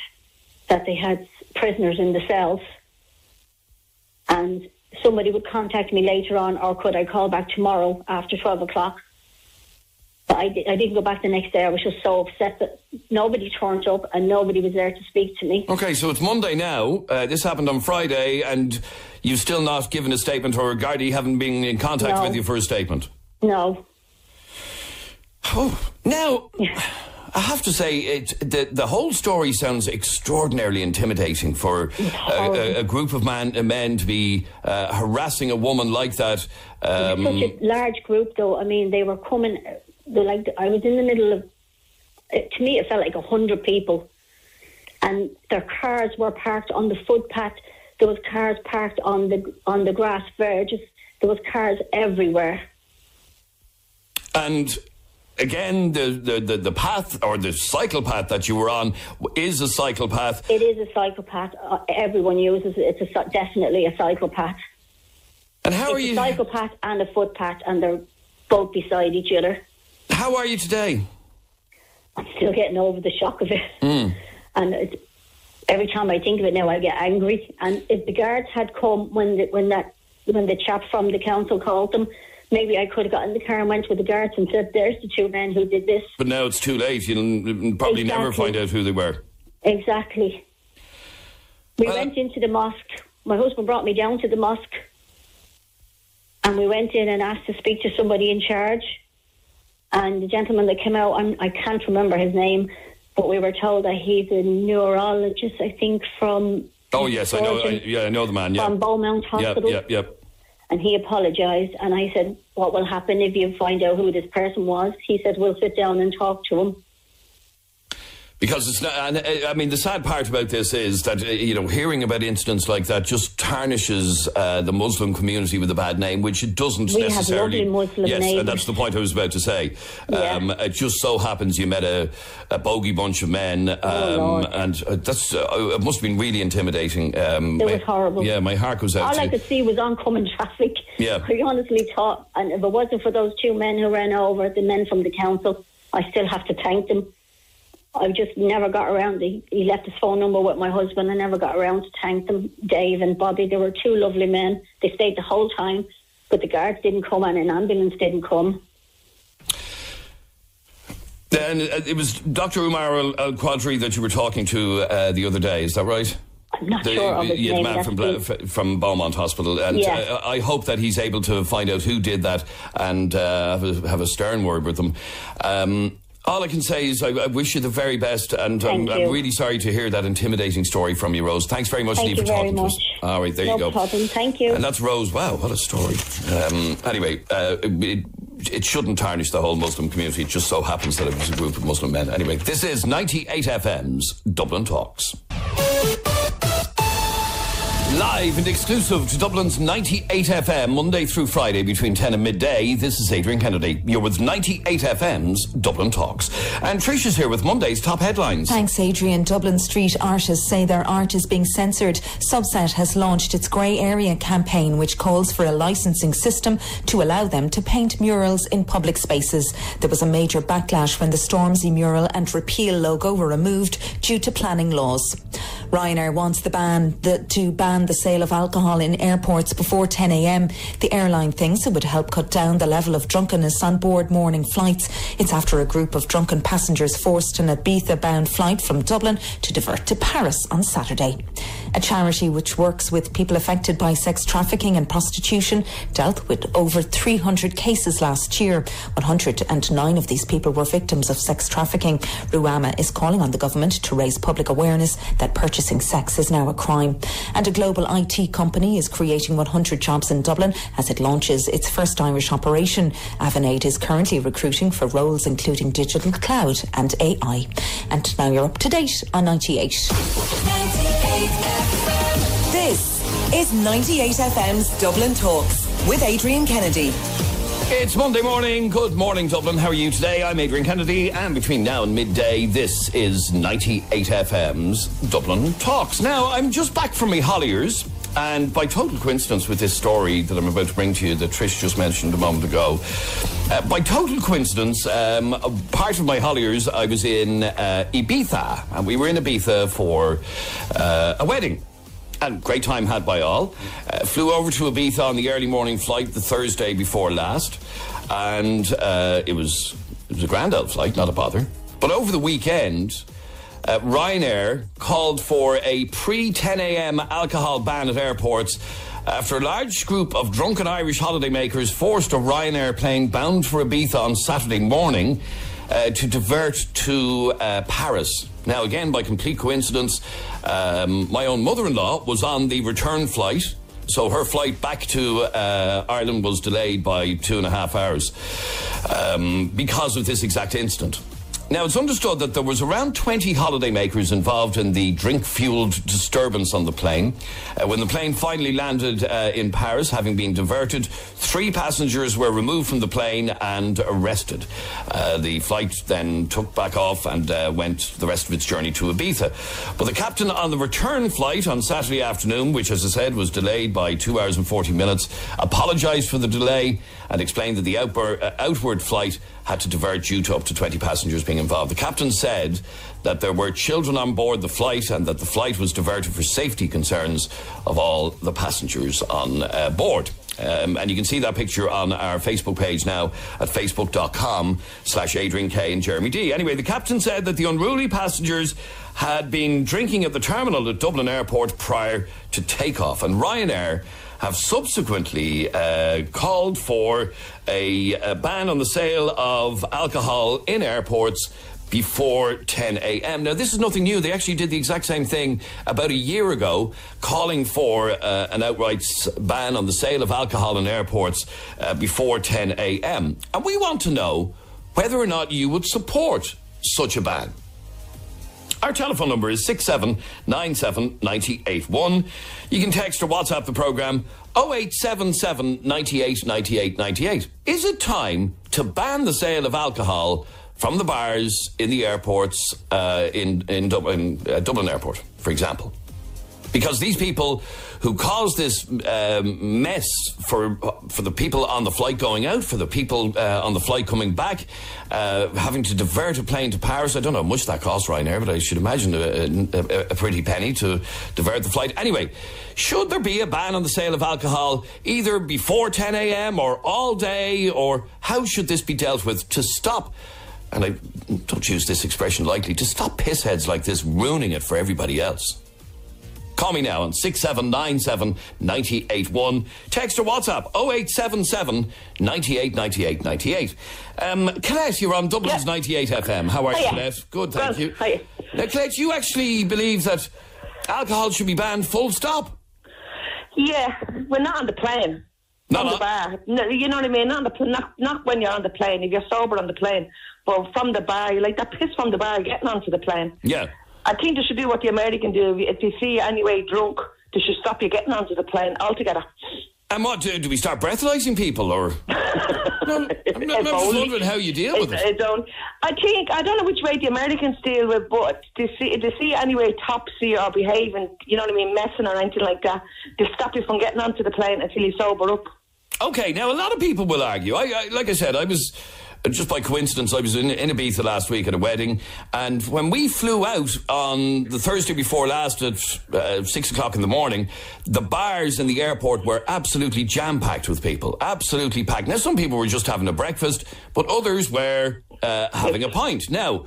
that they had prisoners in the cells. And somebody would contact me later on, or could I call back tomorrow after 12 o'clock? But I didn't go back the next day. I was just so upset that nobody turned up and nobody was there to speak to me.
Okay, so it's Monday now. This happened on Friday, and you've still not given a statement, or Gardaí haven't been in contact with you for a statement?
No.
Oh, now, I have to say, the whole story sounds extraordinarily intimidating for a group of men to be harassing a woman like that.
It was such a large group, though. I mean, they were coming... I was in the middle of... To me, it felt like 100 people. And their cars were parked on the footpath. There was cars parked on the grass verges. There was cars everywhere. And...
Again, the path, or the cycle path that you were on, is a cycle path.
It is a cycle path. Everyone uses it. It's definitely a cycle path.
And how are you?
It's a cycle path and a footpath, and they're both beside each other.
How are you today?
I'm still getting over the shock of it. And every time I think of it now, I get angry. And if the guards had come when the chap from the council called them, maybe I could have got in the car and went with the guards and said, there's the two men who did this.
But now it's too late. You'll probably never find out who they were.
Exactly. We went into the mosque. My husband brought me down to the mosque. And we went in and asked to speak to somebody in charge. And the gentleman that came out, I can't remember his name, but we were told that he's a neurologist, I think, from...
Oh, yes, I know. I know the man, yeah.
From Beaumont Hospital.
Yep.
And he apologised, and I said, what will happen if you find out who this person was? He said, we'll sit down and talk to him.
Because it's not, I mean, the sad part about this is that, hearing about incidents like that just tarnishes the Muslim community with a bad name, which it doesn't necessarily.
We have lovely Muslim neighbours.
Yes, that's the point I was about to say. It just so happens you met a bogey bunch of men, and that's it must have been really intimidating.
It was horrible.
Yeah, my heart goes out
All I could see was oncoming traffic.
Yeah.
I honestly thought, and if it wasn't for those two men who ran over, the men from the council, I still have to thank them. I just never got around. He left his phone number with my husband. I never got around to thank them. Dave and Bobby, they were two lovely men. They stayed the whole time, but the guards didn't come and an ambulance didn't come.
Then it was Dr. Umar Al-Quadri that you were talking to the other day, is that right?
I'm not sure of his name.
The man from Beaumont Hospital. And I hope that he's able to find out who did that and have a stern word with them. All I can say is I wish you the very best, and I'm really sorry to hear that intimidating story from you, Rose. Thanks very much indeed for talking to us. All right, there you go.
No problem, thank you.
And that's Rose. Wow, what a story. Anyway, it shouldn't tarnish the whole Muslim community. It just so happens that it was a group of Muslim men. Anyway, this is 98 FM's Dublin Talks. Live and exclusive to Dublin's 98 FM, Monday through Friday between 10 and midday. This is Adrian Kennedy. You're with 98 FM's Dublin Talks. And Trish is here with Monday's top headlines.
Thanks, Adrian. Dublin street artists say their art is being censored. Subset has launched its Grey Area campaign, which calls for a licensing system to allow them to paint murals in public spaces. There was a major backlash when the Stormzy mural and Repeal logo were removed due to planning laws. Ryanair wants to ban the sale of alcohol in airports before 10 a.m. The airline thinks it would help cut down the level of drunkenness on board morning flights. It's after a group of drunken passengers forced an Ibiza-bound flight from Dublin to divert to Paris on Saturday. A charity which works with people affected by sex trafficking and prostitution dealt with over 300 cases last year. 109 of these people were victims of sex trafficking. Ruama is calling on the government to raise public awareness that purchasing sex is now a crime. And a global IT company is creating 100 jobs in Dublin as it launches its first Irish operation. Avanade is currently recruiting for roles including digital, cloud and AI. And now you're up to date on 98.
98 FM. This is 98 FM's Dublin Talks with Adrian Kennedy.
It's Monday morning. Good morning, Dublin. How are you today? I'm Adrian Kennedy, and between now and midday, this is 98 FM's Dublin Talks. Now, I'm just back from my Holliers, and by total coincidence with this story that I'm about to bring to you that Trish just mentioned a moment ago, by total coincidence, part of my Holliers, I was in Ibiza, and we were in Ibiza for a wedding. And great time had by all. Flew over to Ibiza on the early morning flight the Thursday before last, and it was a grand old flight, not a bother. But over the weekend, Ryanair called for a pre-10 a.m. alcohol ban at airports after a large group of drunken Irish holidaymakers forced a Ryanair plane bound for Ibiza on Saturday morning to divert to Paris. Now, again, by complete coincidence, my own mother-in-law was on the return flight, so her flight back to Ireland was delayed by 2.5 hours because of this exact incident. Now, it's understood that there was around 20 holidaymakers involved in the drink-fueled disturbance on the plane. When the plane finally landed in Paris, having been diverted, 3 passengers were removed from the plane and arrested. The flight then took back off and went the rest of its journey to Ibiza. But the captain on the return flight on Saturday afternoon, which, as I said, was delayed by 2 hours and 40 minutes, apologised for the delay and explained that the outward flight had to divert due to up to 20 passengers being involved. The captain said that there were children on board the flight and that the flight was diverted for safety concerns of all the passengers on board. And you can see that picture on our Facebook page now at facebook.com/Adrian K and Jeremy D. Anyway, the captain said that the unruly passengers had been drinking at the terminal at Dublin Airport prior to takeoff, and Ryanair have subsequently called for a ban on the sale of alcohol in airports before 10 a.m. Now, this is nothing new. They actually did the exact same thing about a year ago, calling for an outright ban on the sale of alcohol in airports before 10 a.m. And we want to know whether or not you would support such a ban. Our telephone number is 6797 981. You can text or WhatsApp the programme 0877 98 98 98. Is it time to ban the sale of alcohol from the bars in the airports in Dublin Airport, for example? Because these people who caused this mess for the people on the flight going out, for the people on the flight coming back, having to divert a plane to Paris. I don't know how much that cost Ryanair, but I should imagine a pretty penny to divert the flight. Anyway, should there be a ban on the sale of alcohol either before 10 a.m. or all day, or how should this be dealt with to stop, and I don't use this expression lightly, to stop pissheads like this ruining it for everybody else? Call me now on 6797 981. Text or WhatsApp 0877 98 98 98. Colette, you're on Dublin's 98 FM. How are you, Colette? Good, thank you.
Hiya.
Now, Colette, you actually believe that alcohol should be banned full stop?
Yeah, we're not on the plane. From the bar. No, you know what I mean? Not when you're on the plane, if you're sober on the plane. But from the bar, like that piss from the bar getting onto the plane.
Yeah.
I think they should do what the American do. If they see you anyway drunk, they should stop you getting onto the plane altogether.
And what, do we start breathalyzing people, or? I'm just wondering how you deal with it.
I don't know which way the Americans deal with, but they see anyway topsy or behaving, you know what I mean, messing or anything like that, they'll stop you from getting onto the plane until you sober up.
Okay, now a lot of people will argue. Like I said, I was just by coincidence, I was in Ibiza last week at a wedding, and when we flew out on the Thursday before last at 6 o'clock in the morning, the bars in the airport were absolutely jam-packed with people. Absolutely packed. Now, some people were just having a breakfast, but others were having a pint. Now,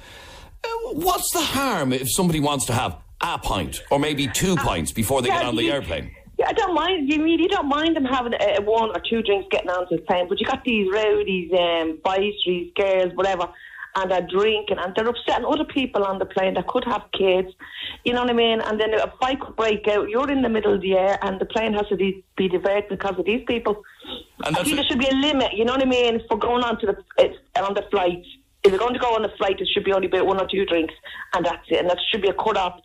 what's the harm if somebody wants to have a pint or maybe 2 pints before they get on the airplane?
Yeah, I don't mind. You don't mind them having 1 or 2 drinks getting onto the plane, but you got these rowdies, boisterous girls, whatever, and they're drinking and they're upsetting other people on the plane that could have kids. You know what I mean? And then a fight could break out. You're in the middle of the air, and the plane has to be diverted because of these people. And I think there should be a limit. You know what I mean? For going on to on the flight. If you're going to go on the flight, it should be only about 1 or 2 drinks, and that's it. And that should be a cut-off.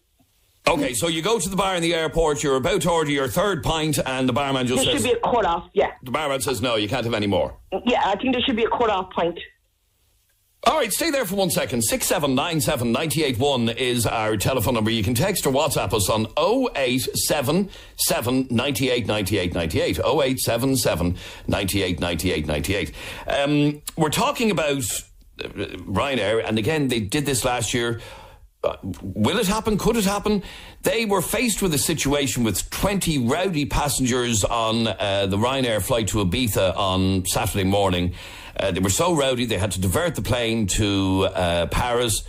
Okay, so you go to the bar in the airport, you're about to order your 3rd pint, and the barman just says...
There should be a cut-off, yeah.
The barman says, no, you can't have any more.
Yeah, I think there should be a cut-off pint.
All right, stay there for 1 second. 6797 981 is our telephone number. You can text or WhatsApp us on 0877 98 98 98. 0877 98 98 98. We're talking about Ryanair, and again, they did this last year. Will it happen? Could it happen? They were faced with a situation with 20 rowdy passengers on the Ryanair flight to Ibiza on Saturday morning. They were so rowdy they had to divert the plane to Paris,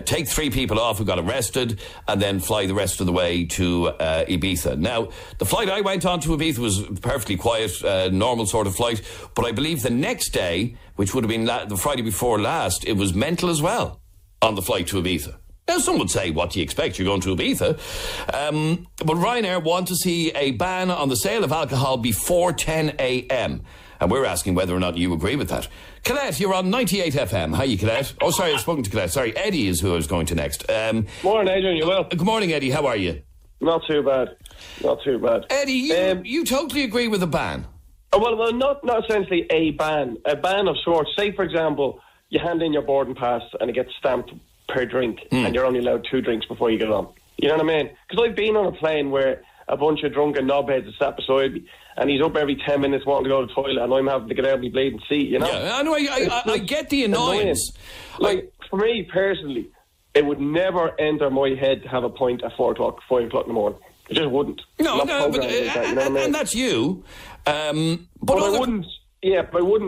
take 3 people off who got arrested, and then fly the rest of the way to Ibiza. Now, the flight I went on to Ibiza was perfectly quiet, normal sort of flight, but I believe the next day, which would have been the Friday before last, it was mental as well on the flight to Ibiza. Now, some would say, what do you expect? You're going to Ibiza. But Ryanair want to see a ban on the sale of alcohol before 10 a.m. And we're asking whether or not you agree with that. Colette, you're on 98 FM. Hi, Colette. Oh, sorry, I've spoken to Colette. Sorry, Eddie is who I was going to next.
Morning, Adrian. You well?
Good morning, Eddie. How are you?
Not too bad. Not too bad.
Eddie, you totally agree with a ban?
Well, not essentially a ban. A ban of sorts. Say, for example, you hand in your boarding pass and it gets stamped per drink, and you're only allowed 2 drinks before you get on. You know what I mean? Because I've been on a plane where a bunch of drunken knobheads have sat beside me, and he's up every 10 minutes wanting to go to the toilet, and I'm having to get out of my bleeding seat, you know?
Yeah, I know, I get the annoyance.
Like, for me, personally, it would never enter my head to have a pint at 4 o'clock, 5 o'clock in the morning. It just wouldn't.
No, but, like that, you know what I mean? And that's you. But
I wouldn't,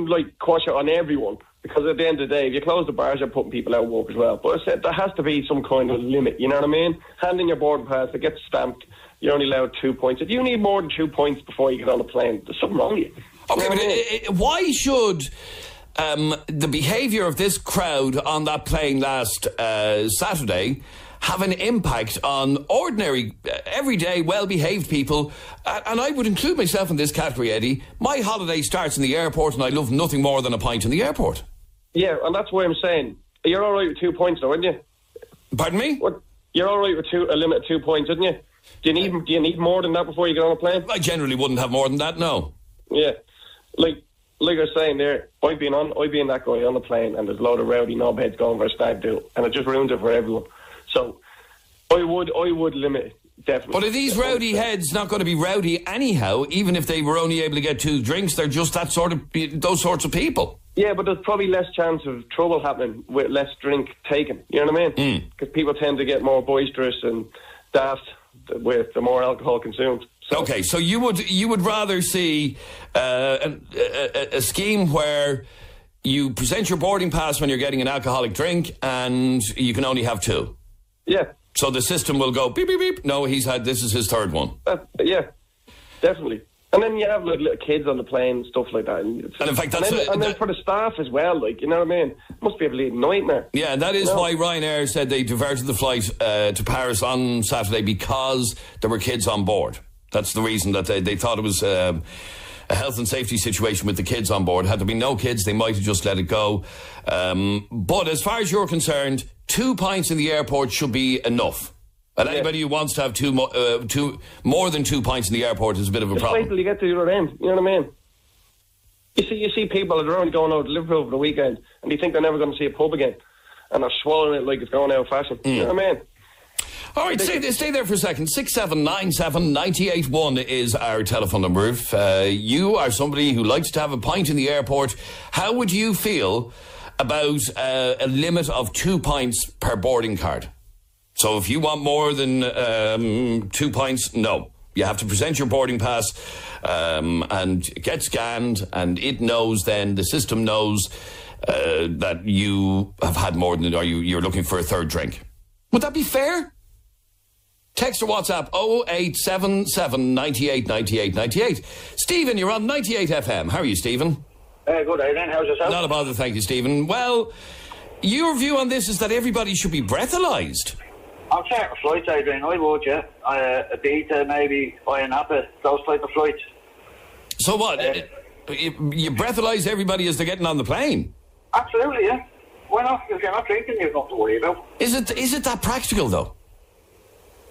like, quash it on everyone. Because at the end of the day, if you close the bars, you're putting people out of work as well. But I said there has to be some kind of limit, you know what I mean? Handing your boarding pass, it gets stamped, you're only allowed 2 points. If you need more than 2 points before you get on the plane, there's something wrong with you.
Okay, but why should the behaviour of this crowd on that plane last Saturday have an impact on ordinary, everyday, well-behaved people? And I would include myself in this category, Eddie. My holiday starts in the airport, and I love nothing more than a pint in the airport.
Yeah, and that's why I'm saying, you're all right with 2 points, though, aren't you?
Pardon me?
What? You're all right with a limit of 2 points, aren't you? Do you need more than that before you get on a plane?
I generally wouldn't have more than that, no.
Yeah, like I was saying there, I've been that guy on the plane, and there's a load of rowdy knobheads going for a stag do, and it just ruins it for everyone. So I would limit it, definitely.
But are these rowdy heads not going to be rowdy anyhow, even if they were only able to get 2 drinks? They're just those sorts of people.
Yeah, but there's probably less chance of trouble happening with less drink taken. You know what I mean? Because people tend to get more boisterous and daft with the more alcohol consumed. So.
Okay, so you would rather see a scheme where you present your boarding pass when you're getting an alcoholic drink, and you can only have 2.
Yeah.
So the system will go beep beep beep. No, this is his 3rd one.
Yeah, definitely. And then you have like little kids on the plane, stuff like that. And
in fact,
and then for the staff as well, like, you know what I mean? It must be a bleeding nightmare.
Yeah, and that is why Ryanair said they diverted the flight to Paris on Saturday, because there were kids on board. That's the reason that they thought it was a health and safety situation with the kids on board. Had there been no kids, they might have just let it go. But as far as you're concerned, 2 pints in the airport should be enough. And anybody who wants to have more than 2 pints in the airport is a bit of a problem.
Wait till you get to the other end, you know what I mean? You see people that are only going out to Liverpool for the weekend, and they think they're never going to see a pub again, and they're swallowing it like it's going out of fashion. You know what I mean?
All right, stay there for a second. 6797 981 is our telephone number. If you are somebody who likes to have a pint in the airport, how would you feel about a limit of 2 pints per boarding card. So if you want more than 2 pints, no. You have to present your boarding pass and get scanned, and it knows then, the system knows that you have had more than, or you're looking for a third drink. Would that be fair? Text or WhatsApp 0877 98 98 98. Stephen, you're on 98 FM. How are you, Stephen?
Good, Adrian. How's yourself?
Not a bother, thank you, Stephen. Well, your view on this is that everybody should be breathalyzed.
On certain flights, Adrian, I would, yeah. A beta, maybe, or an Napa, those type of flights.
So what? You breathalyze everybody as they're getting on the plane?
Absolutely, yeah. Why not? If you're not drinking, you've nothing to worry about.
Is it that practical, though?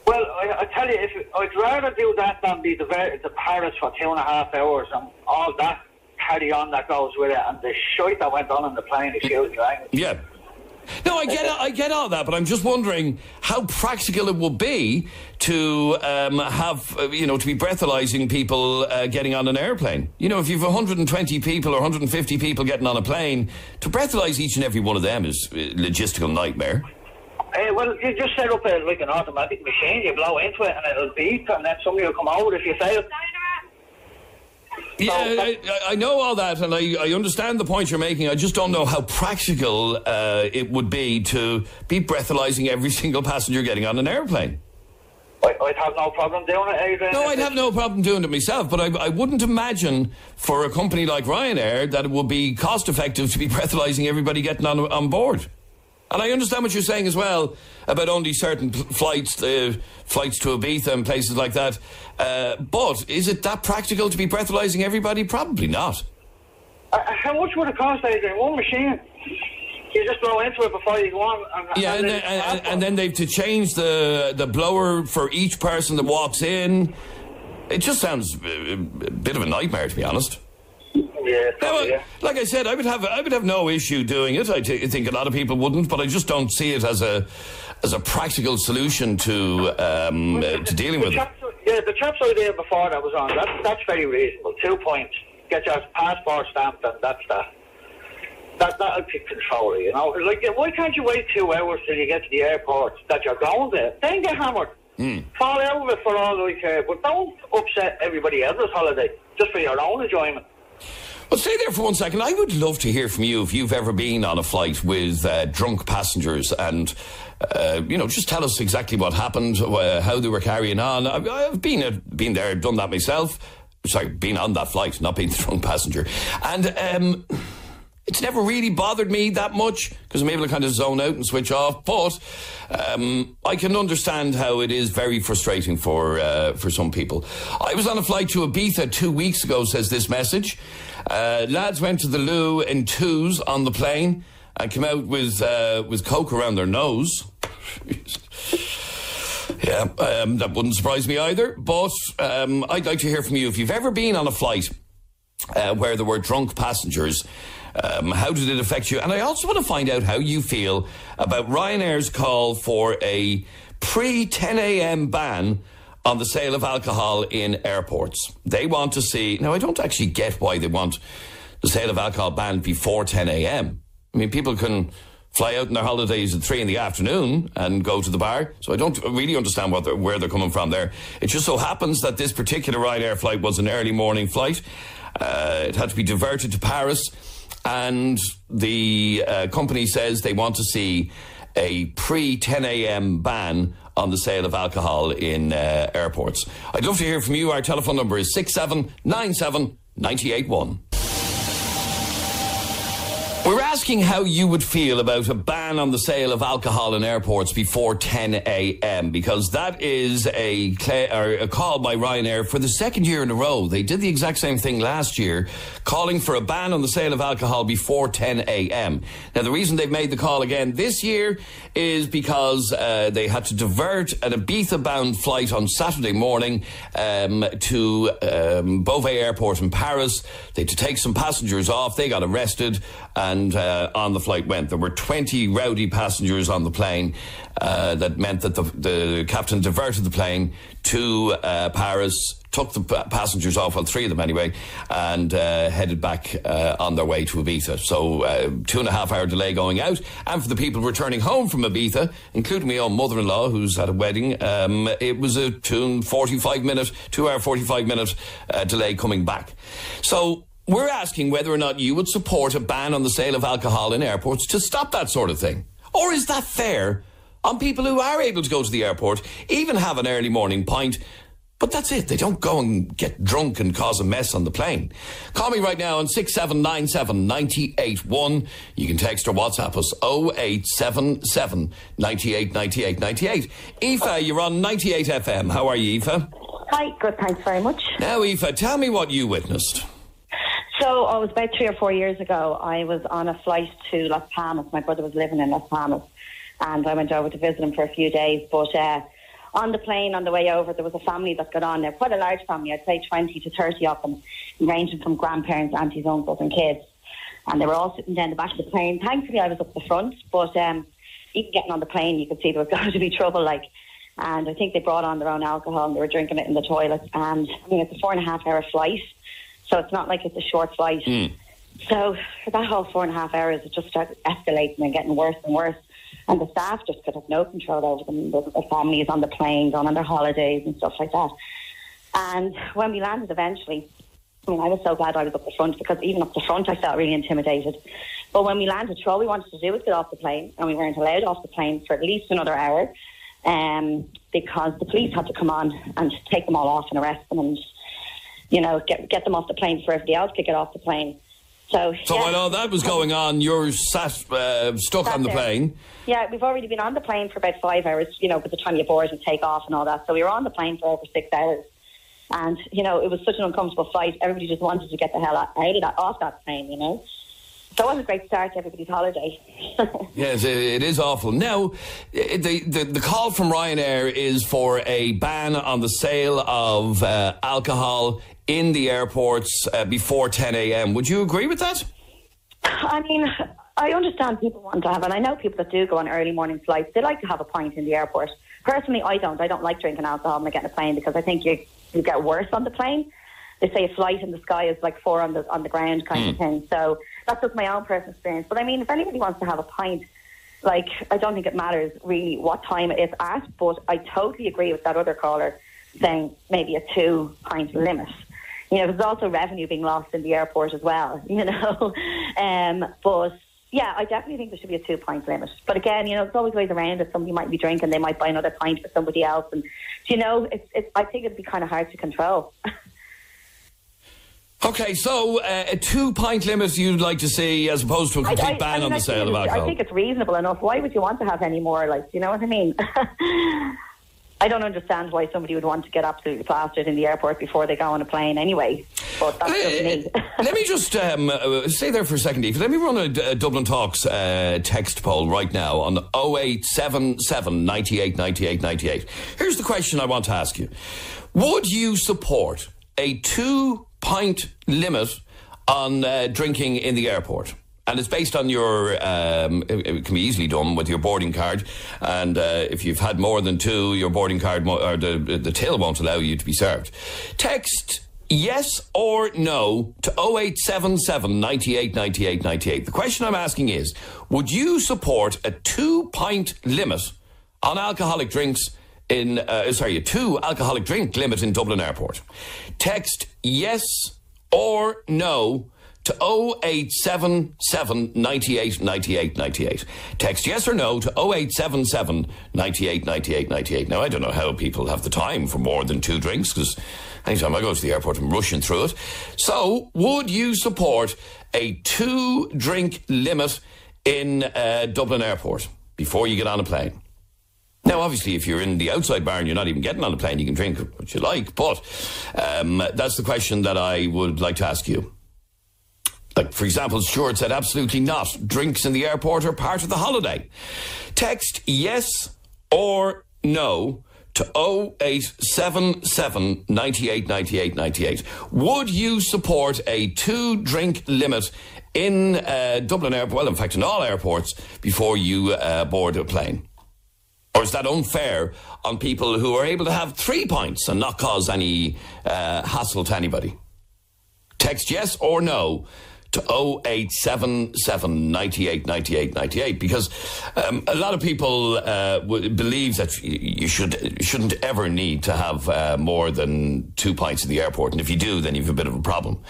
Well, I tell you, I'd rather do that than be to Paris for 2.5 hours and all that carry on that goes with it, and the shite that went on the plane, excuse me language.
Yeah. No, I get all that, but I'm just wondering how practical it would be to have, to be breathalyzing people getting on an airplane. You know, if you've 120 people or 150 people getting on a plane, to breathalyze each and every one of them is a logistical nightmare.
Well, you just set up an automatic machine, you blow into it and it'll beep, and then somebody will come out if you fail.
Yeah, I know all that, and I understand the point you're making. I just don't know how practical it would be to be breathalyzing every single passenger getting on an airplane.
I'd have no problem doing it, Adrian.
No, I'd have no problem doing it myself, but I wouldn't imagine for a company like Ryanair that it would be cost effective to be breathalyzing everybody getting on board. And I understand what you're saying as well about only certain flights to Ibiza and places like that. But is it that practical to be breathalyzing everybody? Probably not.
How much would it cost, Adrian? One machine? You just blow into it before you go on.
And then they've to change the blower for each person that walks in. It just sounds a bit of a nightmare, to be honest.
Yeah, yeah.
Like I said, I would have no issue doing it. I think a lot of people wouldn't, but I just don't see it as a practical solution to dealing with it.
Yeah, the chap's idea before that was on. That's very reasonable. 2 points, get your passport stamped, and that's that. That'll take control, you know. Like, why can't you wait 2 hours till you get to the airport that you're going there? Then get hammered. Fall out of it for all I care, but don't upset everybody else's holiday just for your own enjoyment.
Well, stay there for 1 second. I would love to hear from you if you've ever been on a flight with drunk passengers and, just tell us exactly what happened, how they were carrying on. I've been there, done that myself. Sorry, been on that flight, not being the drunk passenger. And it's never really bothered me that much because I'm able to kind of zone out and switch off. But I can understand how it is very frustrating for some people. I was on a flight to Ibiza 2 weeks ago, says this message. Lads went to the loo in twos on the plane and came out with coke around their nose. Yeah, that wouldn't surprise me either. But I'd like to hear from you if you've ever been on a flight where there were drunk passengers. How did it affect you? And I also want to find out how you feel about Ryanair's call for a pre-10 a.m. ban on the sale of alcohol in airports. They want to see... Now, I don't actually get why they want the sale of alcohol banned before 10 a.m. I mean, people can fly out on their holidays at 3 in the afternoon and go to the bar. So I don't really understand where they're coming from there. It just so happens that this particular Ryanair flight was an early morning flight. It had to be diverted to Paris. And the company says they want to see a pre-10 a.m. ban on the sale of alcohol in airports. I'd love to hear from you. Our telephone number is 6797 981. We're asking how you would feel about a ban on the sale of alcohol in airports before 10 a.m. because that is a call by Ryanair for the second year in a row. They did the exact same thing last year, calling for a ban on the sale of alcohol before 10 a.m. Now, the reason they've made the call again this year is because they had to divert an Ibiza-bound flight on Saturday morning to Beauvais Airport in Paris. They had to take some passengers off. They got arrested. And on the flight went. There were 20 rowdy passengers on the plane. That meant that the captain diverted the plane to Paris, took the passengers off, well, 3 of them anyway, and headed back on their way to Ibiza. So 2.5 hour delay going out. And for the people returning home from Ibiza, including my own mother-in-law who's at a wedding, it was a 2 hour 45 minute delay coming back. So we're asking whether or not you would support a ban on the sale of alcohol in airports to stop that sort of thing. Or is that fair on people who are able to go to the airport, even have an early morning pint, but that's it? They don't go and get drunk and cause a mess on the plane. Call me right now on 6797 981. You can text or WhatsApp us 0877 98 98 98. Aoife, you're on 98 FM. How are you, Aoife?
Hi, good, thanks very much.
Now, Aoife, tell me what you witnessed.
So it was about 3 or 4 years ago. I was on a flight to Las Palmas. My brother was living in Las Palmas, and I went over to visit him for a few days. But on the plane, on the way over, there was a family that got on there, quite a large family, I'd say 20 to 30 of them, ranging from grandparents, aunties, uncles and kids. And they were all sitting down the back of the plane. Thankfully, I was up the front, but even getting on the plane, you could see there was going to be trouble, like. And I think they brought on their own alcohol and they were drinking it in the toilet. And, I mean, it's a 4.5 hour flight, so it's not like it's a short flight. So for that whole 4.5 hours, it just started escalating and getting worse and worse. And the staff just could have no control over them. The families on the plane, going on their holidays and stuff like that. And when we landed eventually, I mean, I was so glad I was up the front, because even up the front I felt really intimidated. But when we landed, all we wanted to do was get off the plane, and we weren't allowed off the plane for at least another hour, because the police had to come on and take them all off and arrest them and, you know, get them off the plane before everybody else could get off the plane. So
while all that was going on, you're stuck on the plane.
Yeah, we've already been on the plane for about 5 hours, you know, by the time you board and take off and all that. So we were on the plane for over 6 hours. And, you know, it was such an uncomfortable flight. Everybody just wanted to get the hell off that plane, you know. So it wasn't a great start to everybody's holiday.
Yes, it is awful. Now, the call from Ryanair is for a ban on the sale of alcohol in the airports before 10 a.m. Would you agree with that?
I mean, I understand people want to have, and I know people that do go on early morning flights, they like to have a pint in the airport. Personally, I don't. I don't like drinking alcohol when I get on a plane, because I think you get worse on the plane. They say a flight in the sky is like 4 on the ground kind of thing. So that's just my own personal experience. But I mean, if anybody wants to have a pint, like, I don't think it matters really what time it is at, but I totally agree with that other caller saying maybe a 2-pint limit. You know, there's also revenue being lost in the airport as well, you know. But yeah, I definitely think there should be a 2-pint limit. But again, you know, there's always ways around it. Somebody might be drinking, they might buy another pint for somebody else. And, you know, I think it'd be kind of hard to control.
Okay, so a 2-pint limit you'd like to see, as opposed to a complete ban on the sale of alcohol?
I think it's reasonable enough. Why would you want to have any more? Like, you know what I mean? I don't understand why somebody would want to get absolutely plastered in the airport before they go on a plane anyway. But that's just me.
Let me just stay there for a second, Eve. Let me run a Dublin Talks text poll right now on 0877 98 98 98. Here's the question I want to ask you. Would you support a 2-pint limit on drinking in the airport? And it's based on your, it can be easily done with your boarding card. And if you've had more than 2, your boarding card, or the till won't allow you to be served. Text yes or no to 0877 98 98 98. The question I'm asking is, would you support a 2-pint limit on alcoholic drinks a 2 alcoholic drink limit in Dublin Airport? Text yes or no to 0877 98 98 98. Text yes or no to 0877 98 98 98. Now, I don't know how people have the time for more than 2 drinks, because anytime I go to the airport, I'm rushing through it. So, would you support a 2-drink limit in Dublin Airport before you get on a plane? Now, obviously, if you're in the outside bar and you're not even getting on a plane, you can drink what you like. But that's the question that I would like to ask you. Like, for example, Stuart said absolutely not. Drinks in the airport are part of the holiday. Text yes or no to 0877 98 98 98. Would you support a 2-drink limit in Dublin Airport, well, in fact, in all airports, before you board a plane? Or is that unfair on people who are able to have 3 pints and not cause any hassle to anybody? Text yes or no to 0877 98 98 98, because a lot of people believe that you shouldn't ever need to have more than 2 pints in the airport, and if you do, then you have a bit of a problem.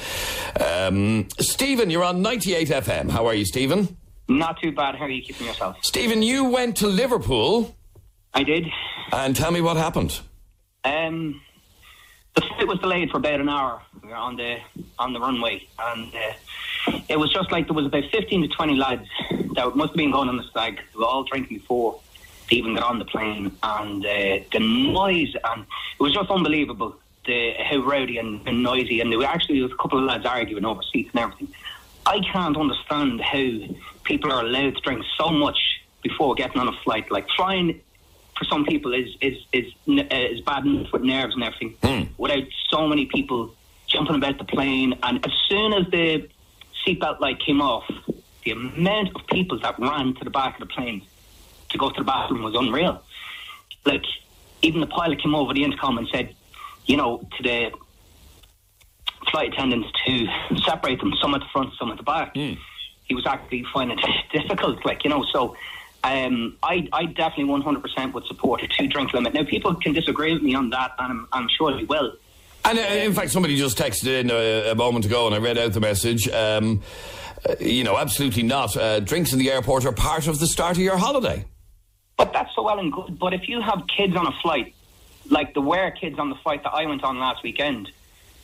Stephen, you're on 98 FM. How are you, Stephen?
Not too bad. How are you keeping yourself?
Stephen, you went to Liverpool.
I did.
And tell me what happened.
The flight was delayed for about an hour. We were on the runway, and it was just like there was about 15 to 20 lads that must have been going on the stag. They were all drinking before they even got on the plane, and the noise, and it was just unbelievable. How rowdy and noisy, and there was a couple of lads arguing over seats and everything. I can't understand how people are allowed to drink so much before getting on a flight. Like, flying for some people is bad enough with nerves and everything, without so many people jumping about the plane. And as soon as the seatbelt light came off, the amount of people that ran to the back of the plane to go to the bathroom was unreal. Like, even the pilot came over the intercom and said, to the flight attendants to separate them, some at the front, some at the back. He was actually finding it difficult, so I definitely 100% would support a 2-drink limit. Now, people can disagree with me on that, and I'm sure they will.
And in fact, somebody just texted in a moment ago, and I read out the message. Absolutely not. Drinks in the airport are part of the start of your holiday.
But that's so well and good. But if you have kids on a flight, like there were kids on the flight that I went on last weekend,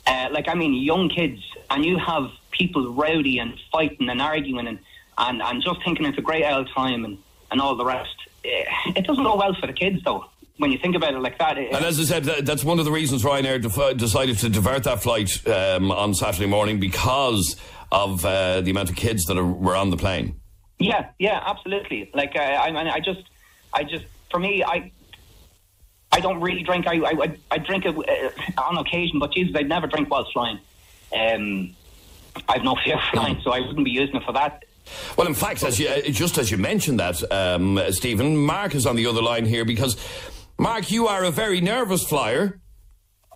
young kids, and you have people rowdy and fighting and arguing and just thinking it's a great old time and all the rest. It doesn't go well for the kids, though, when you think about it like that.
And as I said, that's one of the reasons Ryanair decided to divert that flight on Saturday morning, because of the amount of kids that were on the plane.
Yeah, absolutely. For me, I don't really drink. I drink on occasion, but Jesus, I'd never drink while flying. I've no fear of flying, so I wouldn't be using it for that.
Well, in fact, as you mentioned that, Stephen, Mark is on the other line here, because, Mark, you are a very nervous flyer.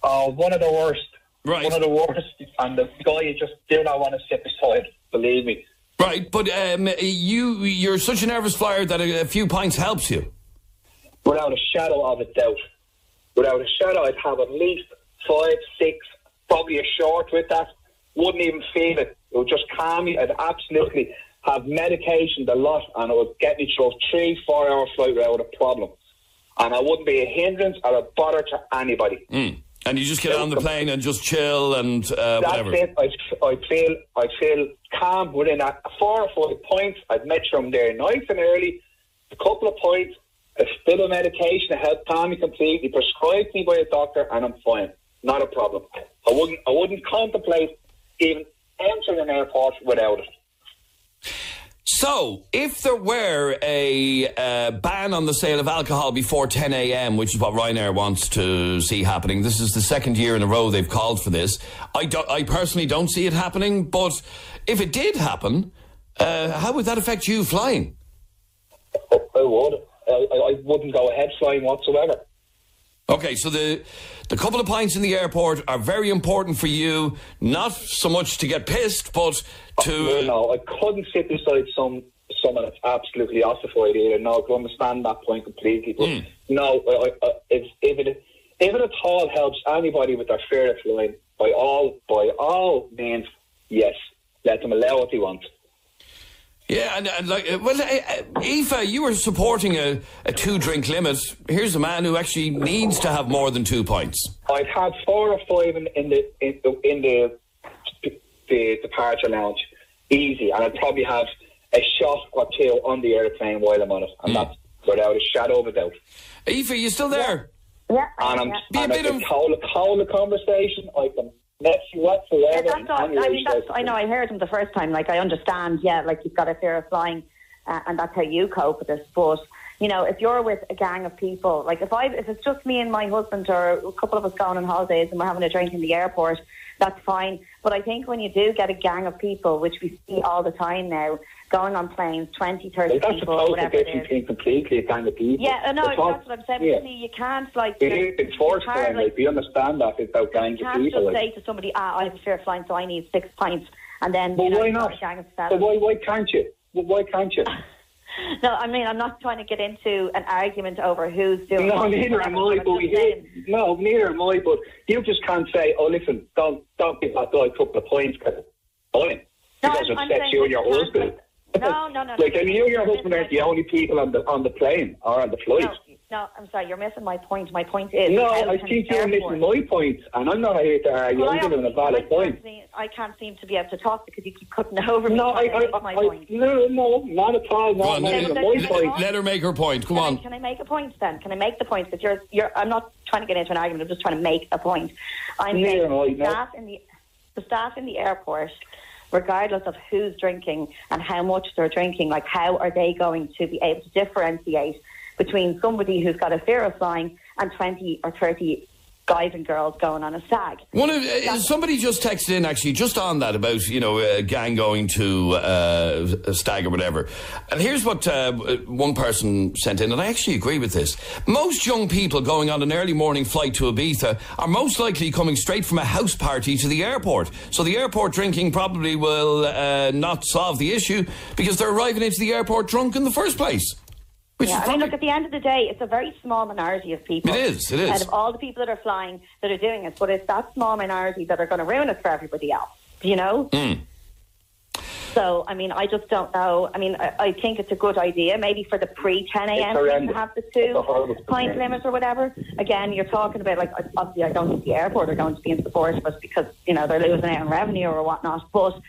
Oh, one of the worst.
Right.
One of the worst. And the guy you just do not want to sit beside, believe me.
Right, but you're such a nervous flyer that a few pints helps you.
Without a shadow of a doubt. Without a shadow, I'd have at least 5, 6, probably a short with that. Wouldn't even feel it. It would just calm me. I'd absolutely have medication a lot, and it would get me through a 3-4 hour flight without a problem. And I wouldn't be a hindrance or a bother to anybody.
And you just get on the plane and just chill and whatever.
That's it. I feel calm within that 4 or 5 points. I'd met them there nice and early. A couple of points, a bit of medication to help calm me completely, prescribed me by a doctor, and I'm fine. Not a problem. I wouldn't contemplate even entering an airport without it.
So, if there were a ban on the sale of alcohol before 10 a.m., which is what Ryanair wants to see happening, this is the second year in a row they've called for this. I personally don't see it happening, but if it did happen, how would that affect you flying?
I would. I wouldn't go ahead flying whatsoever.
Okay, so the couple of pints in the airport are very important for you, not so much to get pissed, but to...
No, I couldn't sit beside someone that's absolutely ossified either. No, I can understand that point completely. But no, if it at all helps anybody with their fear of flying, by all means, yes, let them allow what they want.
Yeah, and Aoife, you were supporting a 2-drink limit. Here's a man who actually needs to have more than 2 pints.
I'd have 4 or 5 in the departure lounge, easy, and I'd probably have a shot or 2 on the airplane while I'm on it, and that's without a shadow of a doubt.
Aoife, you still there?
Yeah.
And I can hold a conversation. I can next whatsoever.
Yeah, that's all. I know. I heard him the first time. Like, I understand. Yeah, like, you've got a fear of flying, and that's how you cope with this. But You know, if you're with a gang of people, like if it's just me and my husband or a couple of us going on holidays and we're having a drink in the airport, that's fine. But I think when you do get a gang of people, which we see all the time now, going on planes, 20, 30 people, whatever it is.
That's a thing completely, a gang of people.
Yeah, no, that's what I'm saying.
Yeah.
You can't, like...
It's forced them, like, we understand that it's about gangs of people.
You can't just say to somebody, I have a fear of flying, so I need 6 pints, and then,
well,
you know,
why not?
A gang of
so why can't you? Well, why can't you?
No, I mean, I'm not trying to get into an argument over who's doing
No, neither am I, but neither am I, but you just can't say, oh, listen, don't give that guy a couple of points, because it upsets you and your husband.
No.
Like, and you and your husband aren't the only people on the plane or on the flight.
No, I'm sorry, you're missing my point. My point is...
No, I think you're missing my point, and I'm not here to argue. I'm giving a valid point.
I can't seem to be able to talk because you keep cutting over me.
No, no, not at all.
Let her make her point. Come on.
Can I make a point then? Can I make the point? Because I'm not trying to get into an argument. I'm just trying to make a point. I'm saying the staff in the airport, regardless of who's drinking and how much they're drinking, like how are they going to be able to differentiate between somebody who's got a fear of flying and 20 or 30 guys and girls going on a stag?
Somebody just texted in, actually, just on that about, a gang going to a stag or whatever. And here's what one person sent in, and I actually agree with this. Most young people going on an early morning flight to Ibiza are most likely coming straight from a house party to the airport. So the airport drinking probably will not solve the issue because they're arriving into the airport drunk in the first place.
I mean, look, at the end of the day, it's a very small minority of people.
It is.
Out of all the people that are flying that are doing it, but it's that small minority that are going to ruin it for everybody else, you know? So, I mean, I just don't know. I mean, I think it's a good idea, maybe for the pre-10 a.m. to have the 2-pint limit or whatever. Again, you're talking about, like, obviously I don't think the airport are going to be in support of it because, they're losing out on revenue or whatnot, but...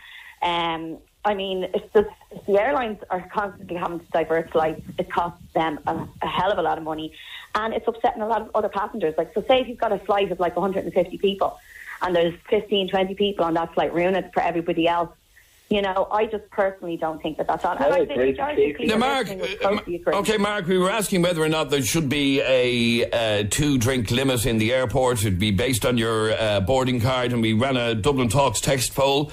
I mean, if the airlines are constantly having to divert flights, it costs them a hell of a lot of money, and it's upsetting a lot of other passengers. Like, so say if you've got a flight of like 150 people, and there's 15, 20 people on that flight, ruin it for everybody else. I just personally don't think that's on. And I think
now, Mark, Mark, we were asking whether or not there should be a 2-drink limit in the airport. It'd be based on your boarding card, and we ran a Dublin Talks text poll.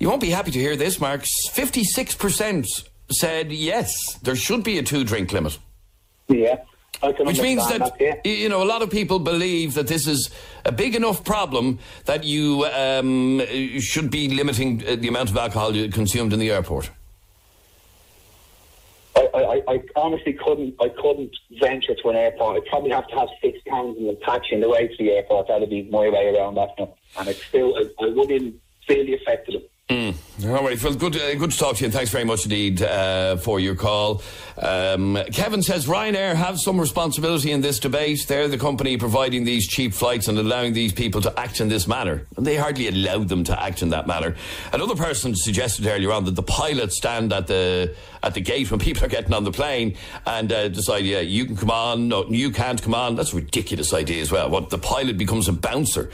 You won't be happy to hear this, Mark. 56% said yes, there should be a 2-drink limit.
Yeah.
Which means that, a lot of people believe that this is a big enough problem that you should be limiting the amount of alcohol consumed in the airport.
I honestly couldn't venture to an airport. I'd probably have to have 6 pounds in the taxi on the way to the airport. That'd be my way around that now. And I wouldn't feel the effect of it.
All right, well, good to talk to you, and thanks very much indeed for your call. Kevin says Ryanair have some responsibility in this debate. They're the company providing these cheap flights and allowing these people to act in this manner, and they hardly allowed them to act in that manner. Another person suggested earlier on that the pilots stand at the gate when people are getting on the plane and decide, you can come on, no, you can't come on. That's a ridiculous idea as well. What, the pilot becomes a bouncer?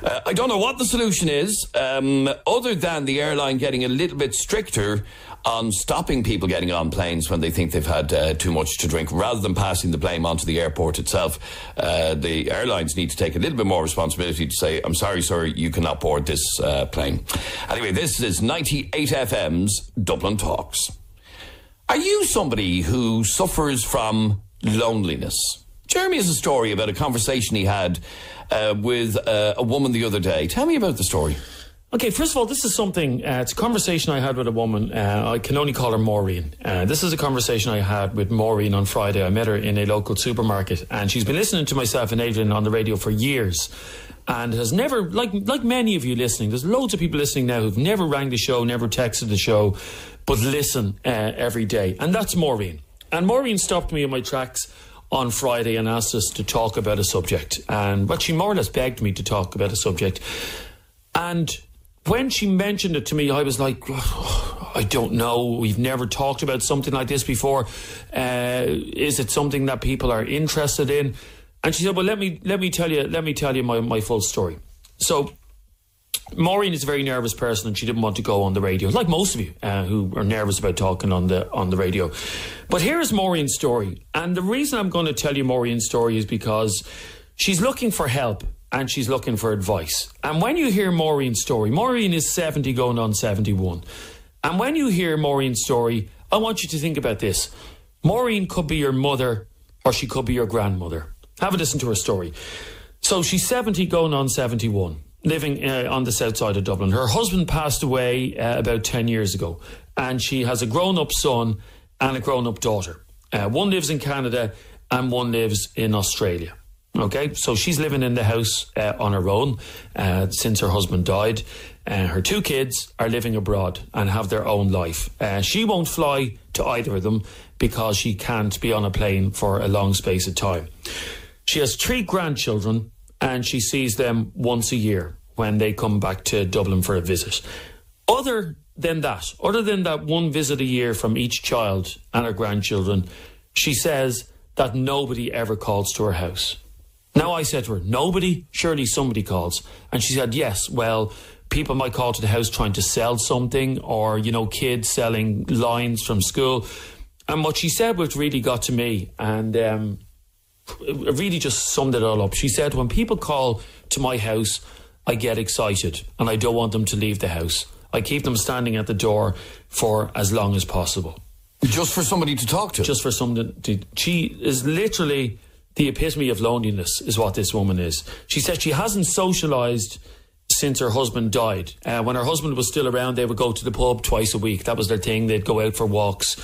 I don't know what the solution is, other than the airline getting a little bit stricter on stopping people getting on planes when they think they've had too much to drink, rather than passing the blame onto the airport itself. The airlines need to take a little bit more responsibility to say, I'm sorry, sir, you cannot board this plane. Anyway, this is 98 FM's Dublin Talks. Are you somebody who suffers from loneliness? Jeremy has a story about a conversation he had with a woman the other day. Tell me about the story.
Okay, first of all, this is something, it's a conversation I had with a woman. I can only call her Maureen. This is a conversation I had with Maureen on Friday. I met her in a local supermarket, and she's been listening to myself and Adrian on the radio for years, and has never, like many of you listening, there's loads of people listening now who've never rang the show, never texted the show, but listen every day. And that's Maureen. And Maureen stopped me in my tracks on Friday and asked us to talk about a subject. And she more or less begged me to talk about a subject. And when she mentioned it to me, I was like, I don't know. We've never talked about something like this before. Is it something that people are interested in? And she said, well, let me tell you my full story. So Maureen is a very nervous person, and she didn't want to go on the radio, like most of you who are nervous about talking on the radio. But here's Maureen's story, and the reason I'm going to tell you Maureen's story is because she's looking for help and she's looking for advice. And when you hear Maureen's story, Maureen is 70 going on 71. And when you hear Maureen's story, I want you to think about this. Maureen could be your mother or she could be your grandmother. Have a listen to her story. So she's 70 going on 71, living on the south side of Dublin. Her husband passed away about 10 years ago, and she has a grown-up son and a grown-up daughter. One lives in Canada and one lives in Australia. Okay, so she's living in the house on her own since her husband died. Her two kids are living abroad and have their own life. She won't fly to either of them because she can't be on a plane for a long space of time. She has 3 grandchildren and she sees them once a year when they come back to Dublin for a visit. Other than that one visit a year from each child and her grandchildren, she says that nobody ever calls to her house. Now I said to her, nobody? Surely somebody calls. And she said, yes, well, people might call to the house trying to sell something, or, you know, kids selling lines from school. And what she said, which really got to me, and it really just summed it all up. She said, when people call to my house, I get excited and I don't want them to leave the house. I keep them standing at the door for as long as possible.
Just for somebody to talk to?
Just for somebody to... She is literally... the epitome of loneliness is what this woman is. She said she hasn't socialised since her husband died. When her husband was still around, they would go to the pub twice a week. That was their thing. They'd go out for walks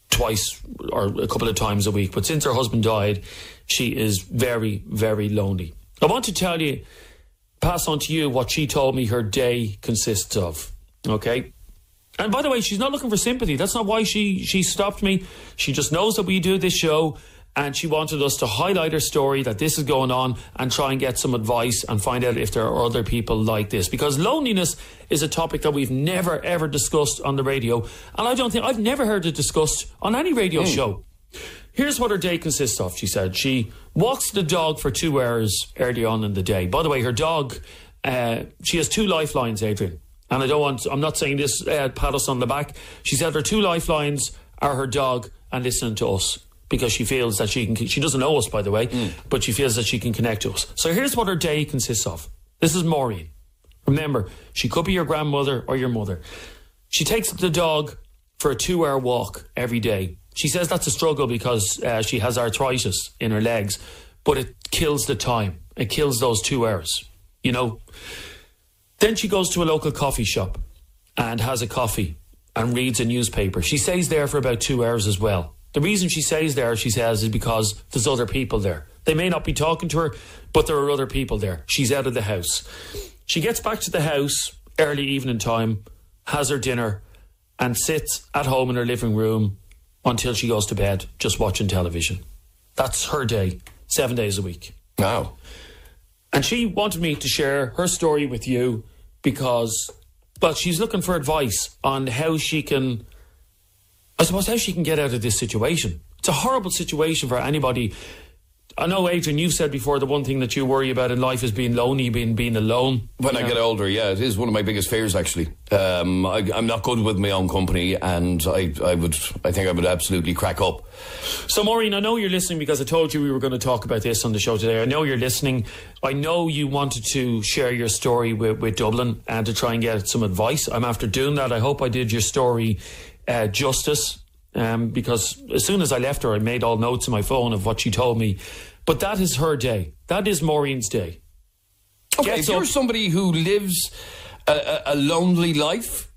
twice or a couple of times a week. But since her husband died, she is very, very lonely. I want to tell you, pass on to you what she told me her day consists of. Okay? And by the way, she's not looking for sympathy. That's not why she stopped me. She just knows that we do this show, and she wanted us to highlight her story, that this is going on, and try and get some advice and find out if there are other people like this. Because loneliness is a topic that we've never, ever discussed on the radio. And I've never heard it discussed on any radio show. Here's what her day consists of, she said. She walks the dog for 2 hours early on in the day. By the way, her dog, she has 2 lifelines, Adrian. And I'm not saying this, pat us on the back. She said her 2 lifelines are her dog and listening to us, because she feels that she doesn't know us, by the way, but she feels that she can connect to us. So here's what her day consists of. This is Maureen. Remember, she could be your grandmother or your mother. She takes the dog for a 2-hour walk every day. She says that's a struggle because she has arthritis in her legs, but it kills the time. It kills those 2 hours, you know. Then she goes to a local coffee shop and has a coffee and reads a newspaper. She stays there for about 2 hours as well. The reason she stays there, she says, is because there's other people there. They may not be talking to her, but there are other people there. She's out of the house. She gets back to the house early evening time, has her dinner, and sits at home in her living room until she goes to bed, just watching television. That's her day, 7 days a week.
Wow.
And she wanted me to share her story with you because, well, she's looking for advice on how she can... I suppose how she can get out of this situation. It's a horrible situation for anybody. I know, Adrian, you've said before the one thing that you worry about in life is being lonely, being alone.
When I get older, yeah, it is one of my biggest fears, actually. I'm not good with my own company, and I think I would absolutely crack up.
So, Maureen, I know you're listening because I told you we were going to talk about this on the show today. I know you're listening. I know you wanted to share your story with Dublin and to try and get some advice. I'm after doing that. I hope I did your story justice. Because as soon as I left her, I made all notes on my phone of what she told me. But that is her day. That is Maureen's day.
Okay, if you're somebody who lives a lonely life,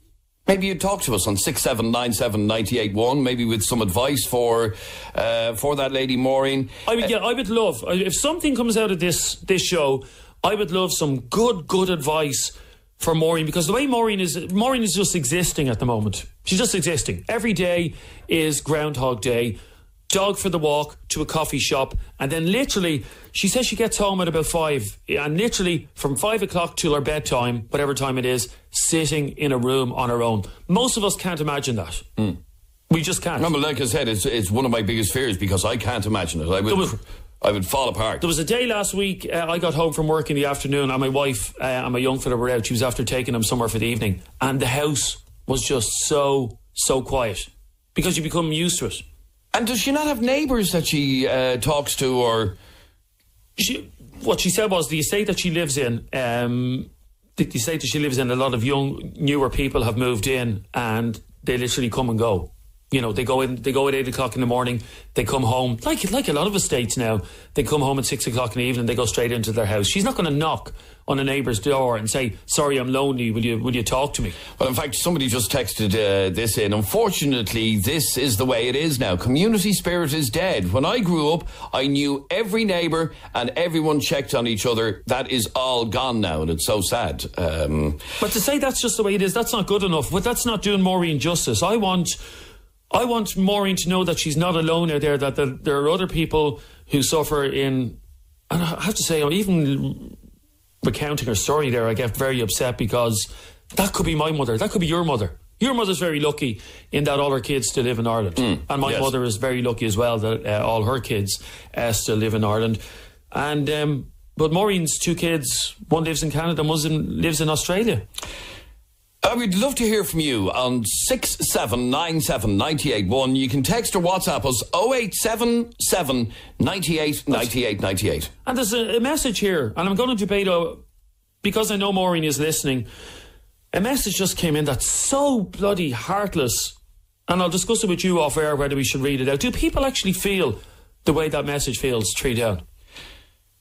maybe you'd talk to us on 6797981, maybe with some advice for that lady Maureen.
I would love, if something comes out of this show, I would love some good advice for Maureen, because the way Maureen is just existing at the moment. She's just existing. Every day is Groundhog Day. Dog for the walk to a coffee shop, and then literally she says she gets home at about 5, and literally from 5 o'clock till her bedtime, whatever time it is, sitting in a room on her own. Most of us can't imagine that. We just can't.
No, but like I said, it's one of my biggest fears because I can't imagine it. I would fall apart.
There was a day last week, I got home from work in the afternoon, and my wife and my young fella were out. She was after taking them somewhere for the evening, and the house was just so quiet because you become used to it.
And does she not have neighbours that she talks to, or?
What she said was the estate that she lives in, the estate that she lives in, a lot of young, newer people have moved in, and they literally come and go. You know, they go at 8 o'clock in the morning, they come home, like a lot of estates now, they come home at 6 o'clock in the evening, they go straight into their house. She's not going to knock on a neighbour's door and say, sorry, I'm lonely, will you talk to me?
Well, in fact, somebody just texted this in. Unfortunately, this is the way it is now. Community spirit is dead. When I grew up, I knew every neighbour and everyone checked on each other. That is all gone now, and it's so sad.
But to say that's just the way it is, that's not good enough. But that's not doing Maureen justice. I want Maureen to know that she's not alone out there, that there are other people who suffer in... And I have to say, even recounting her story there, I get very upset because that could be my mother. That could be your mother. Your mother's very lucky in that all her kids still live in Ireland. And my mother is very lucky as well that all her kids still live in Ireland. And but Maureen's 2 kids, one lives in Canada, one lives in Australia.
We'd love to hear from you on 6797981. You can text or WhatsApp us 0877 98 98 98.
And there's a message here, and I'm going to debate, because I know Maureen is listening, a message just came in that's so bloody heartless, and I'll discuss it with you off air whether we should read it out. Do people actually feel the way that message feels, Tree Down?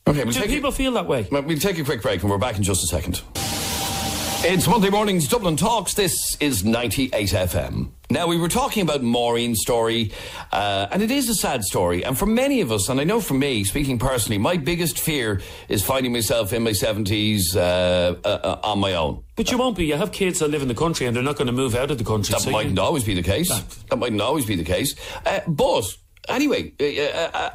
Okay,
do people feel that way?
We'll take a quick break and we're back in just a second. It's Monday morning's Dublin Talks. This is 98 FM. Now, we were talking about Maureen's story, and it is a sad story. And for many of us, and I know for me, speaking personally, my biggest fear is finding myself in my 70s on my own.
But you won't be. You have kids that live in the country and they're not going to move out of the country.
That mightn't always be the case. That mightn't always be the case. But... Anyway,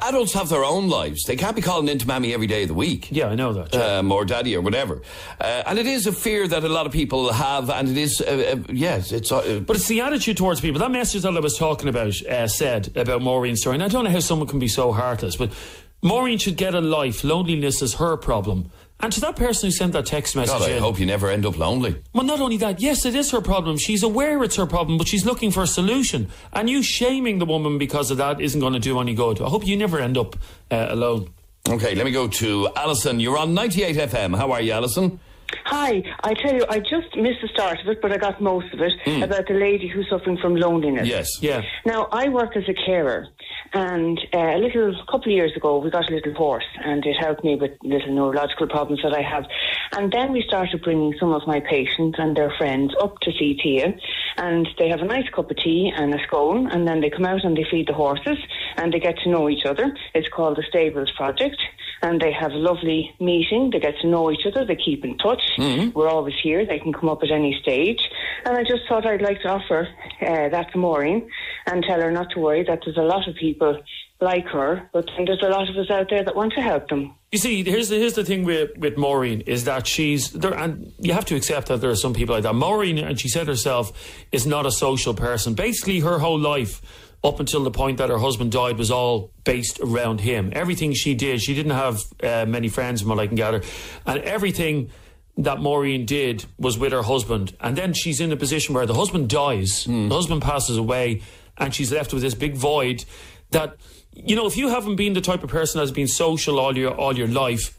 adults have their own lives. They can't be calling into Mammy every day of the week.
Yeah, I know that.
Or Daddy or whatever. And it is a fear that a lot of people have, and it is, yes, it's...
But it's the attitude towards people. That message that I was talking about said about Maureen's story, and I don't know how someone can be so heartless, but Maureen should get a life. Loneliness is her problem. And to that person who sent that text message
God, I hope you never end up lonely.
Well, not only that, yes, it is her problem. She's aware it's her problem, but she's looking for a solution. And you shaming the woman because of that isn't going to do any good. I hope you never end up alone.
Okay, let me go to Alison. You're on 98 FM. How are you, Alison?
Hi, I tell you, I just missed the start of it, but I got most of it, about the lady who's suffering from loneliness.
Yes.
Yeah.
Now, I work as a carer, and a couple of years ago, we got a little horse, and it helped me with little neurological problems that I have. And then we started bringing some of my patients and their friends up to see Tia, and they have a nice cup of tea and a scone, and then they come out and they feed the horses, and they get to know each other. It's called the Stables Project. And they have a lovely meeting. They get to know each other. They keep in touch. We're always here. They can come up at any stage. And I just thought I'd like to offer that to Maureen and tell her not to worry, that there's a lot of people like her, but there's a lot of us out there that want to help them.
You see, here's the thing with Maureen, is that she's there, and you have to accept that there are some people like that. Maureen, and she said herself, is not a social person. Basically, her whole life, up until the point that her husband died, was all based around him. Everything she did, she didn't have many friends from what I can gather, and everything that Maureen did was with her husband. And then she's in a position where the husband dies, the husband passes away, and she's left with this big void that, you know, if you haven't been the type of person that's been social all your life,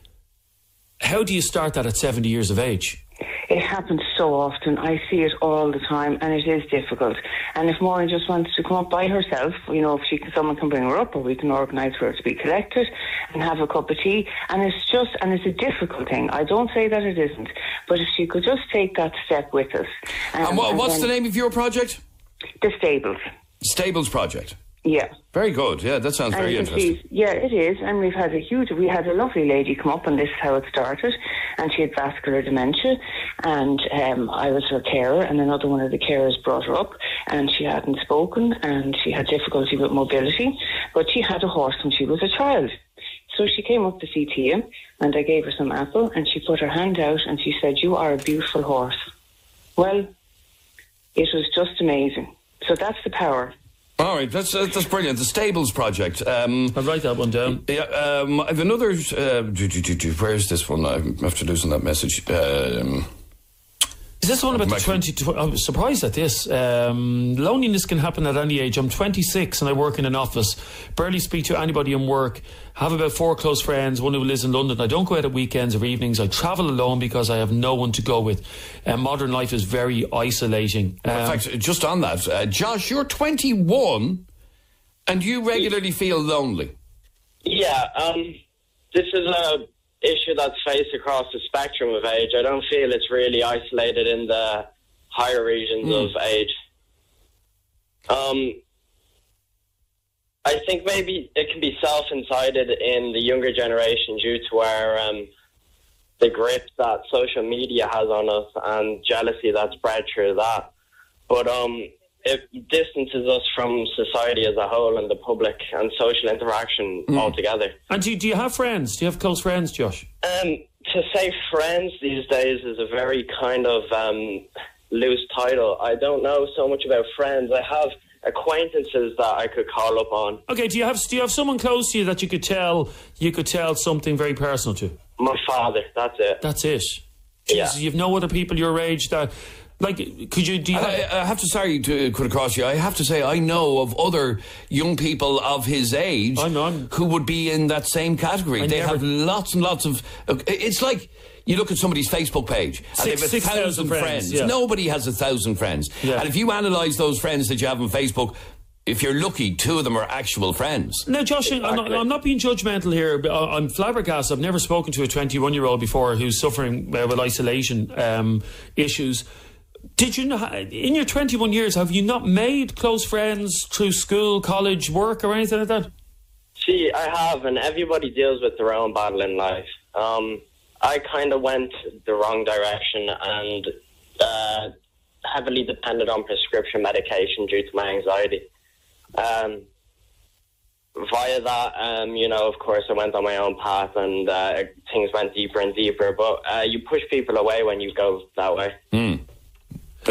how do you start that at 70 years of age?
It happens so often. I see it all the time, and it is difficult. And if Maureen just wants to come up by herself, you know, if someone can bring her up, or we can organise for her to be collected and have a cup of tea. And it's a difficult thing. I don't say that it isn't, but if she could just take that step with us.
And what's the name of your project?
The Stables.
Stables Project.
Yeah.
Very good. Yeah, that sounds very interesting.
Yeah, it is. And we had a lovely lady come up, and this is how it started. And she had vascular dementia, and I was her carer, and another one of the carers brought her up, and she hadn't spoken, and she had difficulty with mobility, but she had a horse when she was a child. So she came up to see Tia, and I gave her some apple, and she put her hand out, and she said, "You are a beautiful horse." Well, it was just amazing. So that's the power
All right, that's brilliant. The Stables Project.
I'll write that one down.
Yeah, I have another. Where's this one? I'm after losing that message.
Is this one about the 20? I was surprised at this. Loneliness can happen at any age. I'm 26 and I work in an office. Barely speak to anybody in work. Have about 4 close friends. One who lives in London. I don't go out at weekends or evenings. I travel alone because I have no one to go with. Modern life is very isolating.
In fact, just on that, Josh, you're 21 and you regularly feel lonely.
Yeah, this is a issue that's faced across the spectrum of age. I don't feel it's really isolated in the higher regions of age. I think maybe it can be self-incited in the younger generation due to our the grip that social media has on us and jealousy that's bred through that. But it distances us from society as a whole and the public and social interaction altogether.
And do you have friends? Do you have close friends, Josh?
To say friends these days is a very kind of loose title. I don't know so much about friends. I have acquaintances that I could call up on.
Okay, do you have someone close to you that you could tell something very personal to?
My father, that's it.
That's it. Jeez,
yeah.
You've no other people your age that... Like, could you...
I have to, sorry to cut across you, I have to say I know of other young people of his age who would be in that same category. They have lots and lots of... It's like... You look at somebody's Facebook page and they have 1,000 friends.
Yeah.
Nobody has 1,000 friends. Yeah. And if you analyse those friends that you have on Facebook, if you're lucky, 2 of them are actual friends.
Now, Josh, I'm not being judgmental here, but I'm flabbergasted. I've never spoken to a 21-year-old before who's suffering with isolation issues. Did you, in your 21 years, have you not made close friends through school, college, work, or anything like that?
See, I have, and everybody deals with their own battle in life. I kind of went the wrong direction and heavily depended on prescription medication due to my anxiety. Via that, of course, I went on my own path and things went deeper and deeper. But you push people away when you go that way.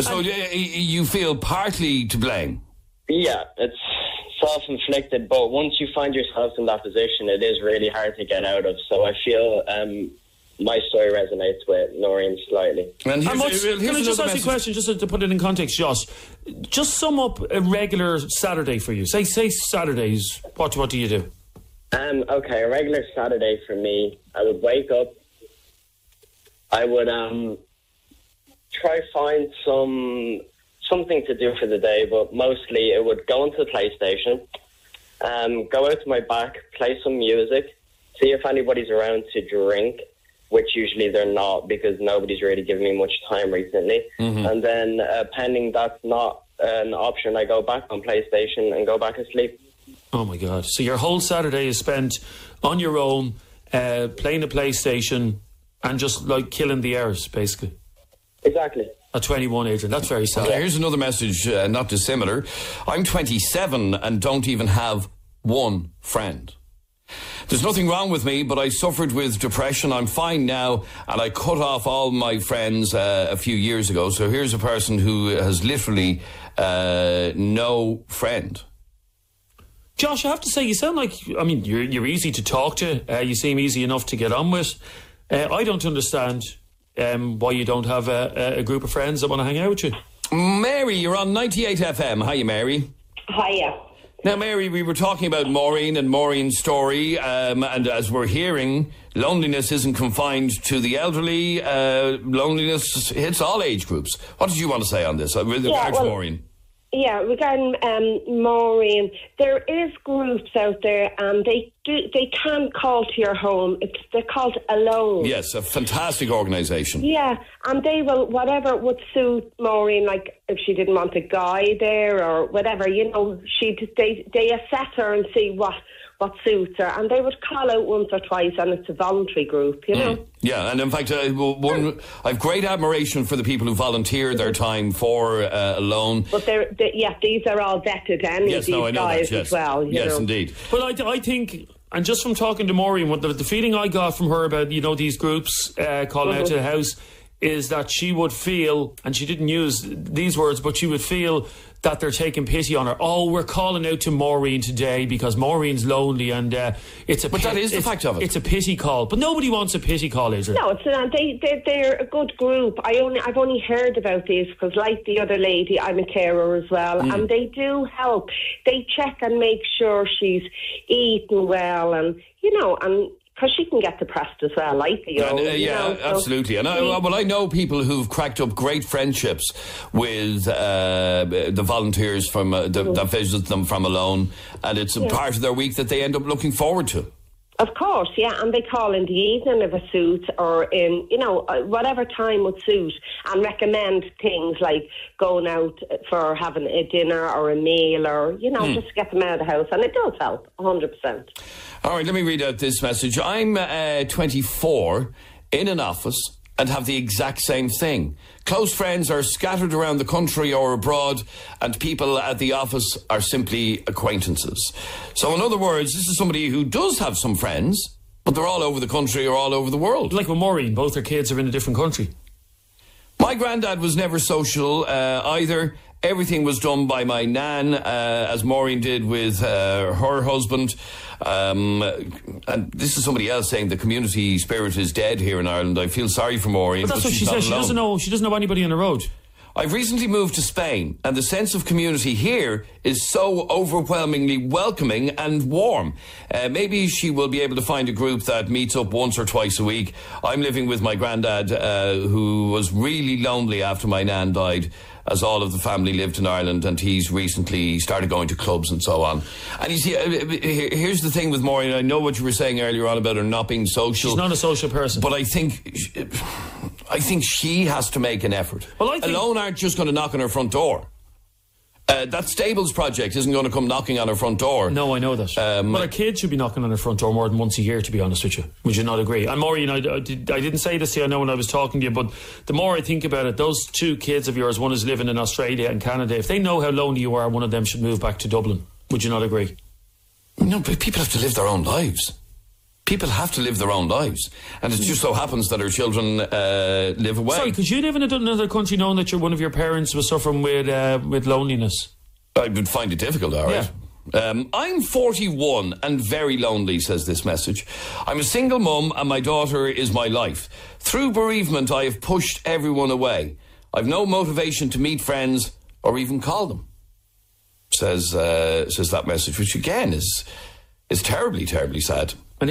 So you feel partly to blame?
Yeah, it's self-inflicted, but once you find yourself in that position, it is really hard to get out of. So I feel my story resonates with Noreen slightly.
And can I just ask you a question, just to put it in context, Josh? Just sum up a regular Saturday for you. Say Saturdays, what do you do?
Okay, a regular Saturday for me, I would wake up, I would try find something to do for the day, but mostly it would go into the PlayStation, go out to my back, play some music, see if anybody's around to drink, which usually they're not because nobody's really given me much time recently. And then pending that's not an option, I go back on PlayStation and go back to sleep.
Oh my God. So your whole Saturday is spent on your own, playing a PlayStation and just like killing the hours, basically.
Exactly.
At 21, Adrian. That's very sad.
Okay, here's another message, not dissimilar. I'm 27 and don't even have one friend. There's nothing wrong with me, but I suffered with depression. I'm fine now, and I cut off all my friends a few years ago. So here's a person who has literally no friend.
Josh, I have to say, you sound like, you're easy to talk to. You seem easy enough to get on with. I don't understand why you don't have a group of friends that want to hang out with you.
Mary, you're on 98 FM. Hiya, Mary.
Hiya.
Now, Mary, we were talking about Maureen and Maureen's story, and as we're hearing, loneliness isn't confined to the elderly. Loneliness hits all age groups. What did you want to say on this with regards to Maureen?
Yeah, regarding Maureen, there is groups out there, and they can call to your home. They're called Alone.
Yes, a fantastic organisation.
Yeah, and they will, whatever would suit Maureen, like if she didn't want a guy there or whatever, they assess her and see what suits her, and they would call out once or twice, and it's a voluntary group,
Yeah, and in fact, I have great admiration for the people who volunteer their time for Alone.
But these are all vetted, these guys as well.
Yes, indeed.
But I think, and just from talking to Maureen, what the feeling I got from her about these groups calling out to the house is that she would feel, and she didn't use these words, but she would feel that they're taking pity on her. Oh, we're calling out to Maureen today because Maureen's lonely, and it's a.
But that is the fact of it.
It's a pity call, but nobody wants a pity call, Adrian.
No, it's not. They're a good group. I've only heard about this because, like the other lady, I'm a carer as well, and they do help. They check and make sure she's eating well, and because she can get depressed as well, like the old.
Absolutely. And I know people who've cracked up great friendships with the volunteers from that visit them from alone, and it's a part of their week that they end up looking forward to.
Of course, yeah, and they call in the evening if it suits, or in, whatever time would suit, and recommend things like going out for having a dinner or a meal, or, just to get them out of the house, and it does help, 100%.
All right, let me read out this message. I'm 24, in an office, and have the exact same thing. Close friends are scattered around the country or abroad, and people at the office are simply acquaintances. So in other words, this is somebody who does have some friends, but they're all over the country or all over the world.
Like with Maureen, both her kids are in a different country.
My granddad was never social either. Everything was done by my nan, as Maureen did with her husband. And this is somebody else saying the community spirit is dead here in Ireland. I feel sorry for Maureen.
But that's what she says. She doesn't know anybody on the road.
I've recently moved to Spain, and the sense of community here is so overwhelmingly welcoming and warm. Maybe she will be able to find a group that meets up once or twice a week. I'm living with my granddad, who was really lonely after my nan died, as all of the family lived in Ireland, and he's recently started going to clubs and so on. And you see, here's the thing with Maureen. I know what you were saying earlier on about her not being social.
She's not a social person.
But I think she has to make an effort. Well, Alone aren't just going to knock on her front door. That Stables project isn't going to come knocking on her front door.
No, I know that. But a kid should be knocking on her front door more than once a year, to be honest with you. Would you not agree? And Maureen, I didn't say this to you, I know, when I was talking to you, but the more I think about it, those two kids of yours, one is living in Australia and Canada, if they know how lonely you are, one of them should move back to Dublin. Would you not agree?
No, but people have to live their own lives. People have to live their own lives. And it just so happens that our children live away.
Sorry, could you live in another country knowing that one of your parents was suffering with loneliness?
I would find it difficult, all right. Yeah. I'm 41 and very lonely, says this message. I'm a single mum and my daughter is my life. Through bereavement, I have pushed everyone away. I've no motivation to meet friends or even call them, says that message, which again is terribly, terribly sad.
And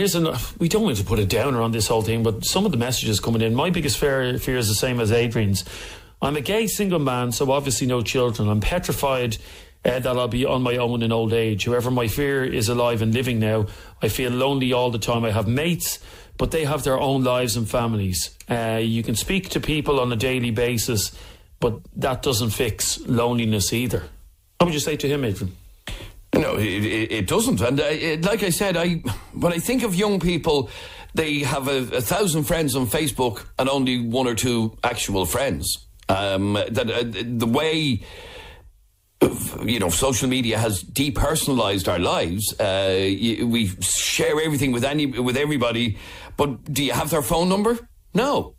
we don't want to put a downer on this whole thing, but some of the messages coming in, my biggest fear is the same as Adrian's. I'm a gay single man, so obviously no children. I'm petrified that I'll be on my own in old age. However, my fear is alive and living now. I feel lonely all the time. I have mates, but they have their own lives and families. You can speak to people on a daily basis, but that doesn't fix loneliness either. What would you say to him, Adrian?
No, it doesn't. And like I said, when I think of young people, they have 1,000 friends on Facebook and only one or two actual friends. The way social media has depersonalized our lives. We share everything with everybody, but do you have their phone number? No.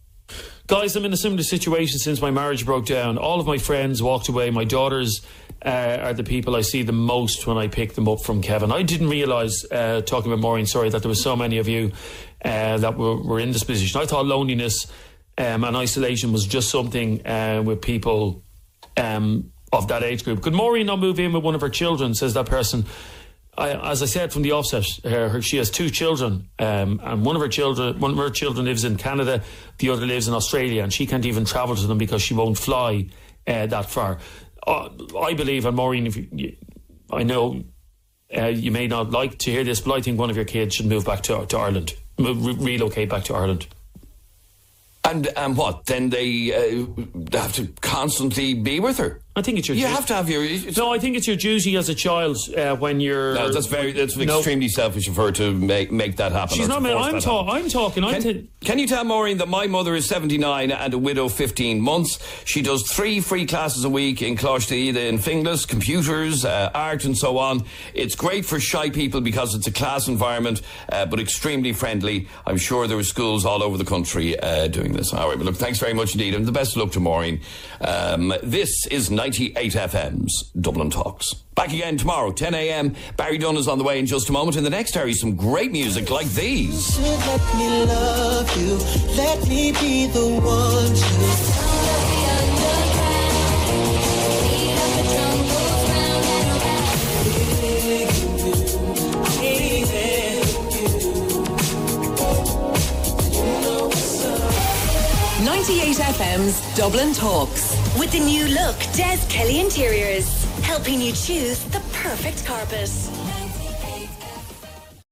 Guys, I'm in a similar situation since my marriage broke down. All of my friends walked away. My daughters are the people I see the most when I pick them up from Kevin. I didn't realise, talking about Maureen, sorry, that there were so many of you that were in this position. I thought loneliness and isolation was just something with people of that age group. Could Maureen not move in with one of her children, says that person. As I said from the offset, she has two children, and one of her children lives in Canada, the other lives in Australia, and she can't even travel to them because she won't fly that far. I believe, and Maureen, I know you may not like to hear this, but I think one of your kids should move back to Ireland, relocate back to Ireland.
And what? Then they have to constantly be with her?
I think it's your
duty.
You
have to have your...
No, I think it's your duty as a child when you're...
No, that's extremely selfish of her to make that happen.
She's not... I'm talking...
Can you tell Maureen that my mother is 79 and a widow 15 months? She does 3 free classes a week in Cloisteaida in Finglas, computers, art and so on. It's great for shy people because it's a class environment, but extremely friendly. I'm sure there are schools all over the country doing this. All right, but look, thanks very much indeed, and the best of luck to Maureen. This is 98 FM's Dublin Talks. Back again tomorrow, 10 a.m. Barry Dunn is on the way in just a moment. In the next hour, some great music like these.
Let me love you. Let me be the one to...
98 FM's Dublin Talks. With the new look, Des Kelly Interiors. Helping you choose the perfect carpet.